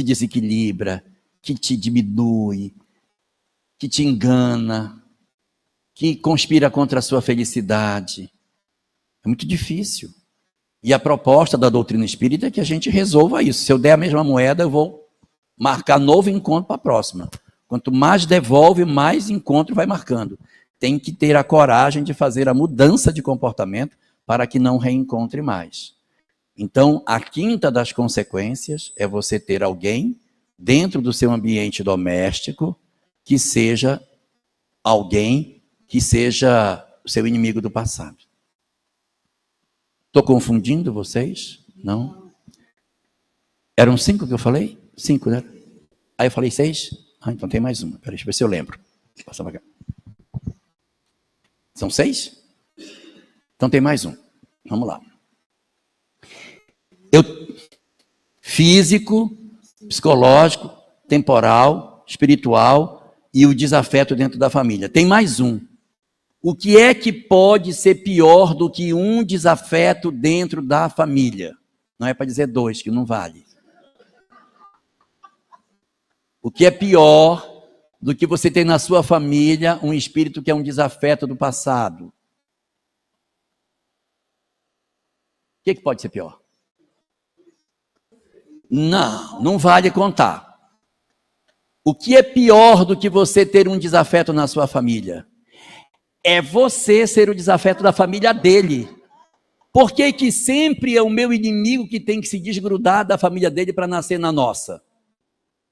desequilibra, que te diminui, que te engana, que conspira contra a sua felicidade. É muito difícil. E a proposta da doutrina espírita é que a gente resolva isso. Se eu der a mesma moeda, eu vou marcar novo encontro para a próxima. Quanto mais devolve, mais encontro vai marcando. Tem que ter a coragem de fazer a mudança de comportamento para que não reencontre mais. Então, a quinta das consequências é você ter alguém dentro do seu ambiente doméstico que seja alguém que seja o seu inimigo do passado. Estou confundindo vocês? Não? Eram 5 que eu falei? 5, né? Aí eu falei 6? Ah, então tem mais uma. Peraí, deixa eu ver se eu lembro. Passa pra cá. São 6? Então tem mais um. Vamos lá. Físico, psicológico, temporal, espiritual e o desafeto dentro da família. Tem mais um. O que é que pode ser pior do que um desafeto dentro da família? Não é para dizer 2, que não vale. O que é pior do que você ter na sua família um espírito que é um desafeto do passado? O que pode ser pior? Não vale contar. O que é pior do que você ter um desafeto na sua família? É você ser o desafeto da família dele. Por que que sempre é o meu inimigo que tem que se desgrudar da família dele para nascer na nossa?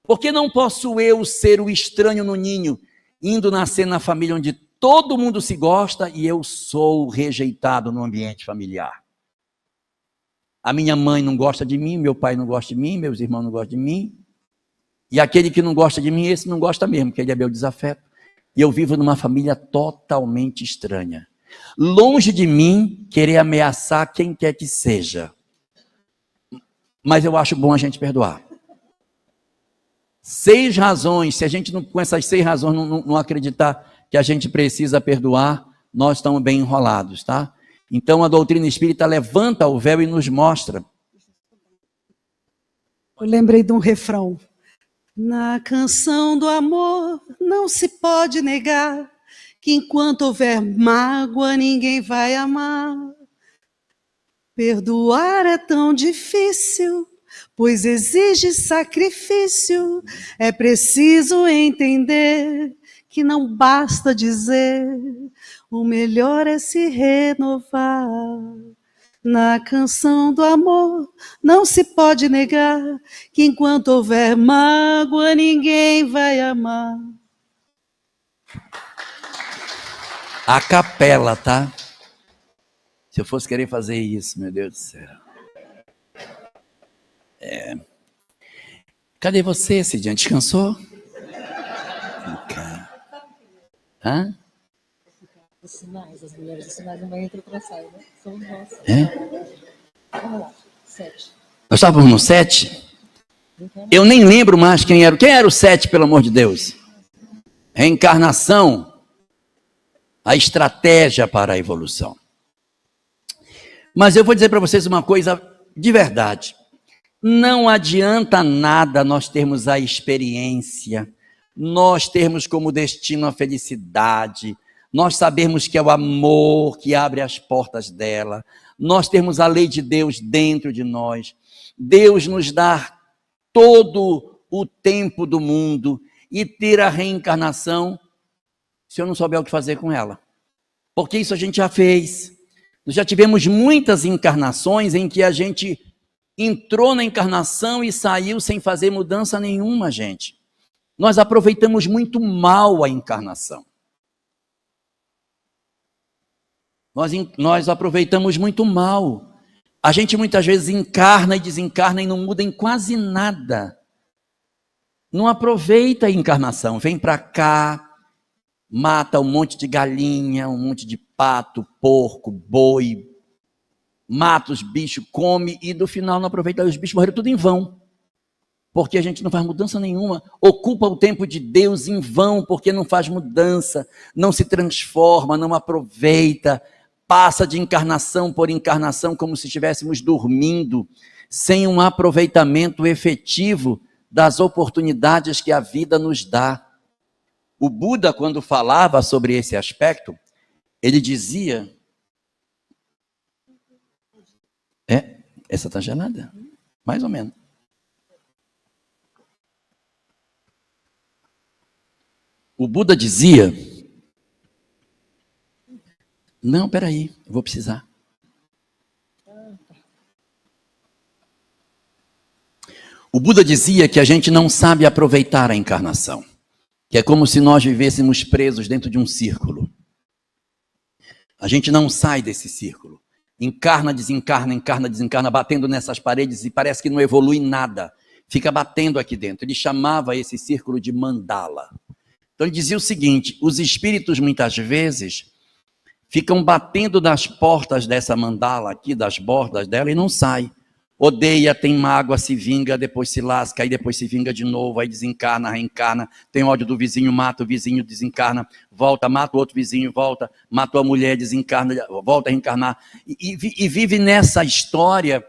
Por que não posso eu ser o estranho no ninho, indo nascer na família onde todo mundo se gosta e eu sou rejeitado no ambiente familiar? A minha mãe não gosta de mim, meu pai não gosta de mim, meus irmãos não gostam de mim. E aquele que não gosta de mim, esse não gosta mesmo, porque ele é meu desafeto. E eu vivo numa família totalmente estranha. Longe de mim querer ameaçar quem quer que seja. Mas eu acho bom a gente perdoar. 6 razões, se a gente não, com essas 6 razões não acreditar que a gente precisa perdoar, nós estamos bem enrolados, tá? Então a doutrina espírita levanta o véu e nos mostra. Eu lembrei de um refrão. Na canção do amor não se pode negar que enquanto houver mágoa ninguém vai amar. Perdoar é tão difícil, pois exige sacrifício. É preciso entender que não basta dizer, o melhor é se renovar. Na canção do amor não se pode negar que enquanto houver mágoa ninguém vai amar. A capela, tá? Se eu fosse querer fazer isso, meu Deus do céu. Cadê você, Cidinha? Descansou? Hã? Os sinais, as mulheres dos sinais não vai entrar para sair, né? Somos nós. Vamos lá, 7. Nós estávamos no 7? Eu nem lembro mais quem era. Quem era o 7, pelo amor de Deus? Reencarnação. A estratégia para a evolução. Mas eu vou dizer para vocês uma coisa de verdade. Não adianta nada nós termos a experiência, nós termos como destino a felicidade, nós sabermos que é o amor que abre as portas dela, nós termos a lei de Deus dentro de nós, Deus nos dá todo o tempo do mundo e ter a reencarnação, se eu não souber o que fazer com ela. Porque isso a gente já fez. Nós já tivemos muitas encarnações em que a gente entrou na encarnação e saiu sem fazer mudança nenhuma, gente. Nós aproveitamos muito mal a encarnação. Nós aproveitamos muito mal. A gente muitas vezes encarna e desencarna e não muda em quase nada. Não aproveita a encarnação. Vem para cá, mata um monte de galinha, um monte de pato, porco, boi, mata os bichos, come e no final não aproveita. Os bichos morreram tudo em vão. Porque a gente não faz mudança nenhuma, ocupa o tempo de Deus em vão, porque não faz mudança, não se transforma, não aproveita, passa de encarnação por encarnação como se estivéssemos dormindo, sem um aproveitamento efetivo das oportunidades que a vida nos dá. O Buda, quando falava sobre esse aspecto, ele dizia... essa está gelada? Mais ou menos. O Buda dizia... Não, peraí, eu vou precisar. O Buda dizia que a gente não sabe aproveitar a encarnação, que é como se nós vivêssemos presos dentro de um círculo. A gente não sai desse círculo. Encarna, desencarna, batendo nessas paredes e parece que não evolui nada. Fica batendo aqui dentro. Ele chamava esse círculo de mandala. Então ele dizia o seguinte: os espíritos muitas vezes ficam batendo nas portas dessa mandala aqui, das bordas dela, e não sai. Odeia, tem mágoa, se vinga, depois se lasca, aí depois se vinga de novo, aí desencarna, reencarna, tem ódio do vizinho, mata o vizinho, desencarna, volta, mata o outro vizinho, volta, mata a mulher, desencarna, volta a reencarnar. E vive nessa história,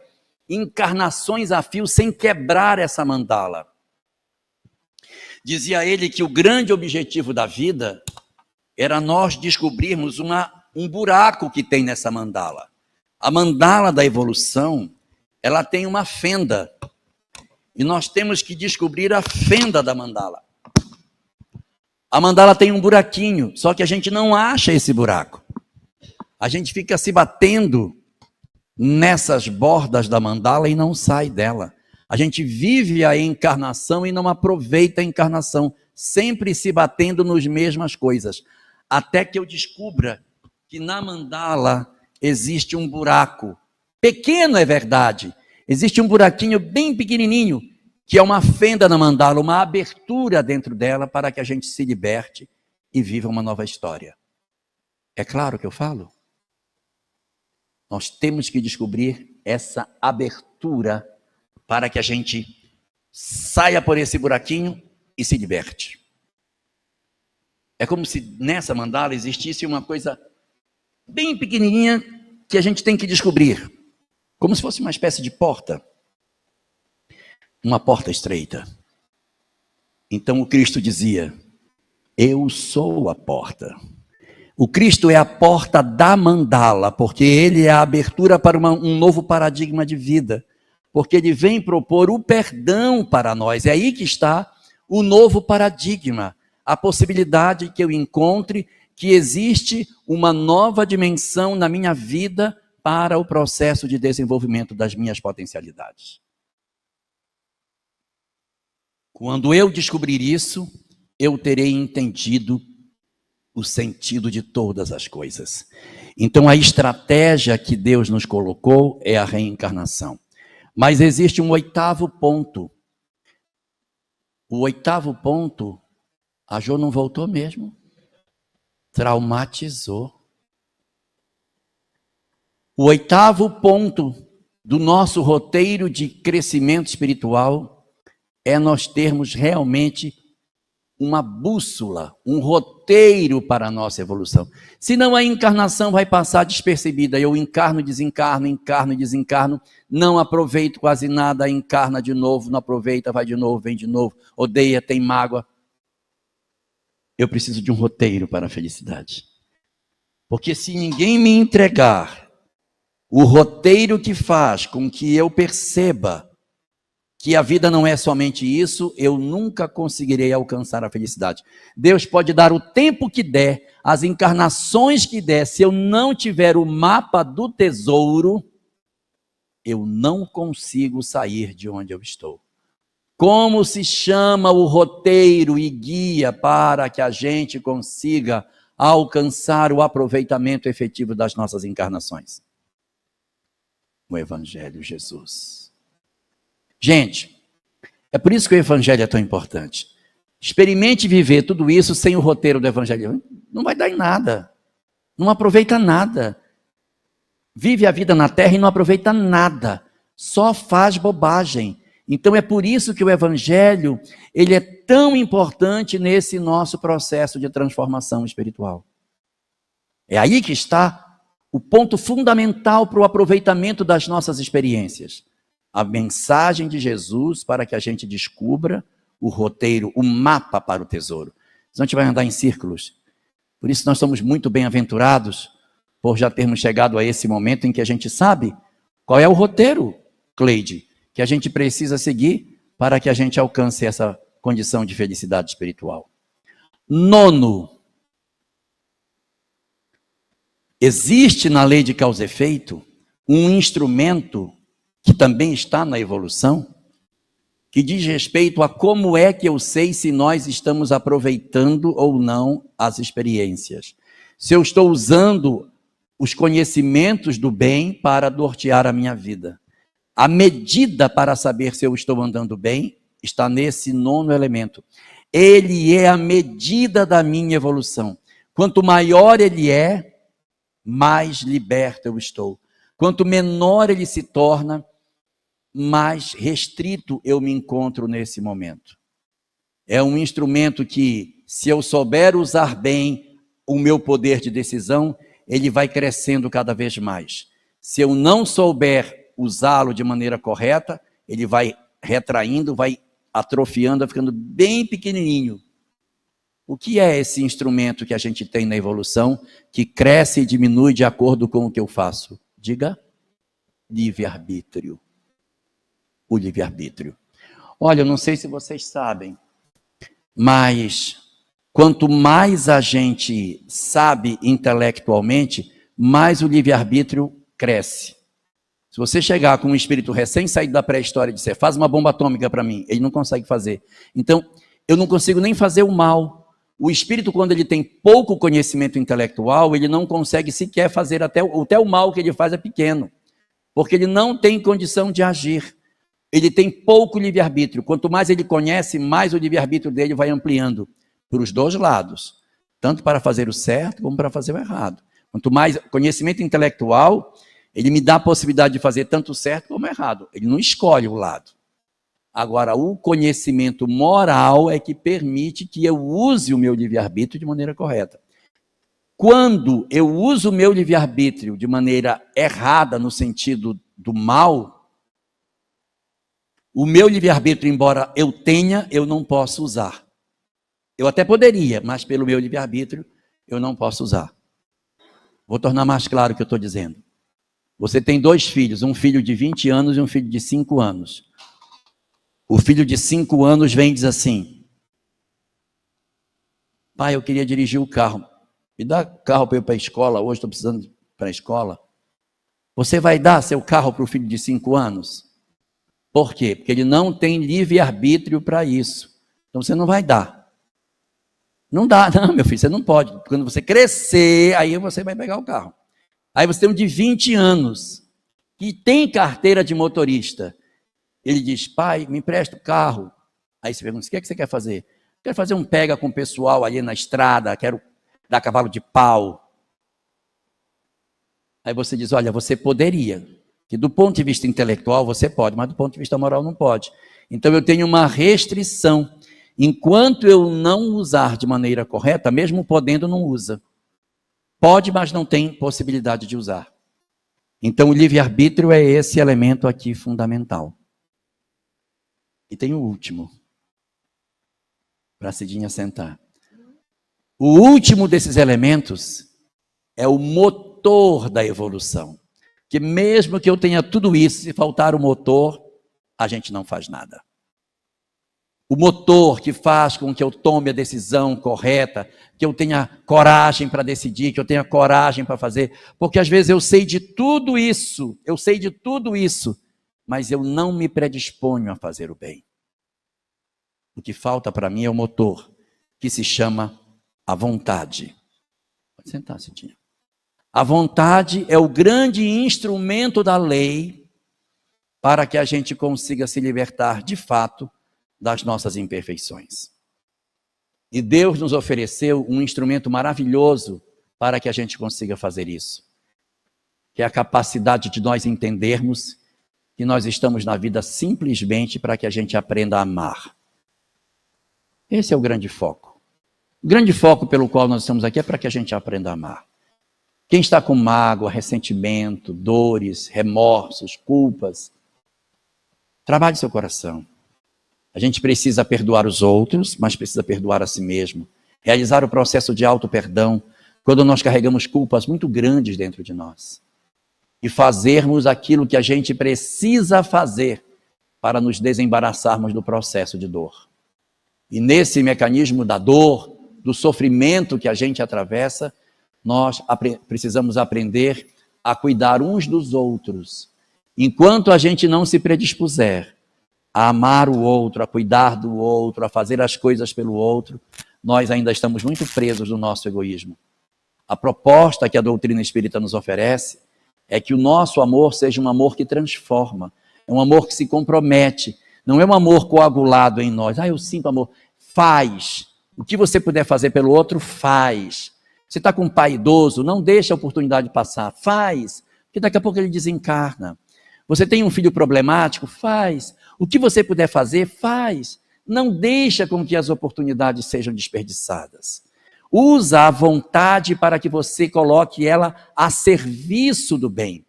encarnações a fio, sem quebrar essa mandala. Dizia ele que o grande objetivo da vida era nós descobrirmos um buraco que tem nessa mandala. A mandala da evolução, ela tem uma fenda. E nós temos que descobrir a fenda da mandala. A mandala tem um buraquinho, só que a gente não acha esse buraco. A gente fica se batendo nessas bordas da mandala e não sai dela. A gente vive a encarnação e não aproveita a encarnação, sempre se batendo nas mesmas coisas. Até que eu descubra que na mandala existe um buraco. Pequeno, é verdade. Existe um buraquinho bem pequenininho, que é uma fenda na mandala, uma abertura dentro dela para que a gente se liberte e viva uma nova história. É claro que eu falo? Nós temos que descobrir essa abertura para que a gente saia por esse buraquinho e se liberte. É como se nessa mandala existisse uma coisa bem pequenininha que a gente tem que descobrir. Como se fosse uma espécie de porta. Uma porta estreita. Então o Cristo dizia: eu sou a porta. O Cristo é a porta da mandala, porque ele é a abertura para um novo paradigma de vida. Porque ele vem propor o perdão para nós. É aí que está o novo paradigma. A possibilidade que eu encontre que existe uma nova dimensão na minha vida para o processo de desenvolvimento das minhas potencialidades. Quando eu descobrir isso, eu terei entendido o sentido de todas as coisas. Então, a estratégia que Deus nos colocou é a reencarnação. Mas existe um oitavo ponto. O oitavo ponto, a Jo não voltou mesmo. Traumatizou. O oitavo ponto do nosso roteiro de crescimento espiritual é nós termos realmente uma bússola, um roteiro para a nossa evolução. Senão a encarnação vai passar despercebida. Eu encarno, desencarno, não aproveito quase nada, encarna de novo, não aproveita, vai de novo, vem de novo, odeia, tem mágoa. Eu preciso de um roteiro para a felicidade. Porque se ninguém me entregar o roteiro que faz com que eu perceba que a vida não é somente isso, eu nunca conseguirei alcançar a felicidade. Deus pode dar o tempo que der, as encarnações que der, se eu não tiver o mapa do tesouro, eu não consigo sair de onde eu estou. Como se chama o roteiro e guia para que a gente consiga alcançar o aproveitamento efetivo das nossas encarnações? O Evangelho Jesus. Gente, é por isso que o Evangelho é tão importante. Experimente viver tudo isso sem o roteiro do Evangelho. Não vai dar em nada. Não aproveita nada. Vive a vida na terra e não aproveita nada. Só faz bobagem. Então é por isso que o Evangelho, ele é tão importante nesse nosso processo de transformação espiritual. É aí que está o ponto fundamental para o aproveitamento das nossas experiências. A mensagem de Jesus para que a gente descubra o roteiro, o mapa para o tesouro. Senão a gente vai andar em círculos. Por isso nós somos muito bem-aventurados por já termos chegado a esse momento em que a gente sabe qual é o roteiro, Cleide, que a gente precisa seguir para que a gente alcance essa condição de felicidade espiritual. Nono, existe na lei de causa e efeito um instrumento que também está na evolução, que diz respeito a como é que eu sei se nós estamos aproveitando ou não as experiências. Se eu estou usando os conhecimentos do bem para nortear a minha vida. A medida para saber se eu estou andando bem está nesse 9º elemento. Ele é a medida da minha evolução. Quanto maior ele é, mais liberto eu estou. Quanto menor ele se torna, mais restrito eu me encontro nesse momento. É um instrumento que, se eu souber usar bem o meu poder de decisão, ele vai crescendo cada vez mais. Se eu não souber usá-lo de maneira correta, ele vai retraindo, vai atrofiando, vai ficando bem pequenininho. O que é esse instrumento que a gente tem na evolução, que cresce e diminui de acordo com o que eu faço? Diga, livre-arbítrio. O livre-arbítrio. Olha, eu não sei se vocês sabem, mas quanto mais a gente sabe intelectualmente, mais o livre-arbítrio cresce. Se você chegar com um espírito recém-saído da pré-história e disser, faz uma bomba atômica para mim, ele não consegue fazer. Então, eu não consigo nem fazer o mal. O espírito, quando ele tem pouco conhecimento intelectual, ele não consegue sequer fazer, até o mal que ele faz é pequeno, porque ele não tem condição de agir. Ele tem pouco livre-arbítrio. Quanto mais ele conhece, mais o livre-arbítrio dele vai ampliando para os dois lados, tanto para fazer o certo como para fazer o errado. Quanto mais conhecimento intelectual, ele me dá a possibilidade de fazer tanto o certo como o errado. Ele não escolhe o lado. Agora, o conhecimento moral é que permite que eu use o meu livre-arbítrio de maneira correta. Quando eu uso o meu livre-arbítrio de maneira errada, no sentido do mal, o meu livre-arbítrio, embora eu tenha, eu não posso usar. Eu até poderia, mas pelo meu livre-arbítrio, eu não posso usar. Vou tornar mais claro o que eu estou dizendo. Você tem 2 filhos, um filho de 20 anos e um filho de 5 anos. O filho de 5 anos vem e diz assim, pai, eu queria dirigir o carro. Me dá carro para eu ir para a escola, hoje estou precisando ir para a escola. Você vai dar seu carro para o filho de 5 anos? Por quê? Porque ele não tem livre-arbítrio para isso. Então você não vai dar. Não dá, não, meu filho, você não pode. Quando você crescer, aí você vai pegar o carro. Aí você tem um de 20 anos, que tem carteira de motorista. Ele diz, pai, me empresta o carro. Aí você pergunta, o que é que você quer fazer? Quero fazer um pega com o pessoal ali na estrada, quero dar cavalo de pau. Aí você diz, olha, você poderia. Que do ponto de vista intelectual você pode, mas do ponto de vista moral não pode. Então eu tenho uma restrição. Enquanto eu não usar de maneira correta, mesmo podendo, não usa. Pode, mas não tem possibilidade de usar. Então o livre-arbítrio é esse elemento aqui fundamental. E tem o último, para a Cidinha sentar. O último desses elementos é o motor da evolução. Que mesmo que eu tenha tudo isso, se faltar o motor, a gente não faz nada. O motor que faz com que eu tome a decisão correta, que eu tenha coragem para decidir, que eu tenha coragem para fazer, porque às vezes eu sei de tudo isso, mas eu não me predisponho a fazer o bem. O que falta para mim é o motor, que se chama a vontade. Pode sentar, Cidinha. A vontade é o grande instrumento da lei para que a gente consiga se libertar de fato das nossas imperfeições. E Deus nos ofereceu um instrumento maravilhoso para que a gente consiga fazer isso, que é a capacidade de nós entendermos que nós estamos na vida simplesmente para que a gente aprenda a amar. Esse é o grande foco. O grande foco pelo qual nós estamos aqui é para que a gente aprenda a amar. Quem está com mágoa, ressentimento, dores, remorsos, culpas, trabalhe seu coração. A gente precisa perdoar os outros, mas precisa perdoar a si mesmo. Realizar o processo de auto-perdão quando nós carregamos culpas muito grandes dentro de nós. E fazermos aquilo que a gente precisa fazer para nos desembaraçarmos do processo de dor. E nesse mecanismo da dor, do sofrimento que a gente atravessa, nós precisamos aprender a cuidar uns dos outros. Enquanto a gente não se predispuser a amar o outro, a cuidar do outro, a fazer as coisas pelo outro, nós ainda estamos muito presos no nosso egoísmo. A proposta que a doutrina espírita nos oferece é que o nosso amor seja um amor que transforma, é um amor que se compromete, não é um amor coagulado em nós. Eu sinto amor. Faz. O que você puder fazer pelo outro, faz. Você está com um pai idoso, não deixa a oportunidade passar, faz, porque daqui a pouco ele desencarna. Você tem um filho problemático, faz. O que você puder fazer, faz. Não deixa com que as oportunidades sejam desperdiçadas. Usa a vontade para que você coloque ela a serviço do bem.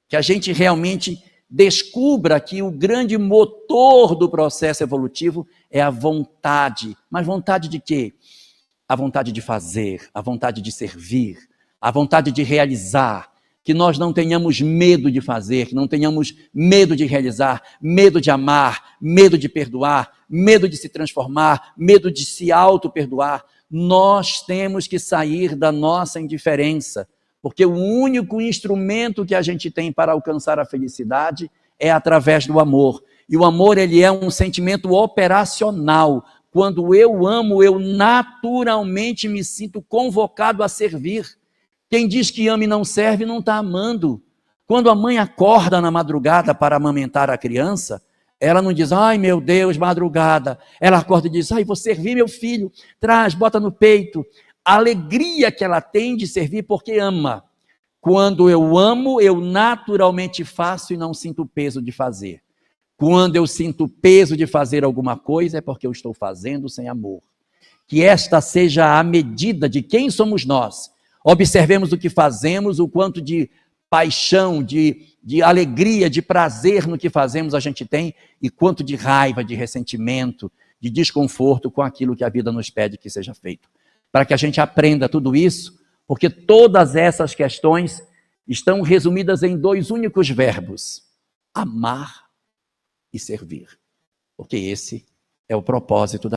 Que a gente realmente descubra que o grande motor do processo evolutivo é a vontade. Mas vontade de quê? A vontade de fazer, a vontade de servir, a vontade de realizar. Que nós não tenhamos medo de fazer, que não tenhamos medo de realizar, medo de amar, medo de perdoar, medo de se transformar, medo de se auto-perdoar. Nós temos que sair da nossa indiferença, porque o único instrumento que a gente tem para alcançar a felicidade é através do amor. E o amor, ele é um sentimento operacional. Quando eu amo, eu naturalmente me sinto convocado a servir. Quem diz que ama e não serve, não está amando. Quando a mãe acorda na madrugada para amamentar a criança, ela não diz, ai meu Deus, madrugada. Ela acorda e diz, ai, vou servir meu filho, traz, bota no peito. A alegria que ela tem de servir porque ama. Quando eu amo, eu naturalmente faço e não sinto o peso de fazer. Quando eu sinto o peso de fazer alguma coisa, é porque eu estou fazendo sem amor. Que esta seja a medida de quem somos nós. Observemos o que fazemos, o quanto de paixão, de alegria, de prazer no que fazemos a gente tem e quanto de raiva, de ressentimento, de desconforto com aquilo que a vida nos pede que seja feito. Para que a gente aprenda tudo isso, porque todas essas questões estão resumidas em 2 únicos verbos: amar e servir. Porque esse é o propósito da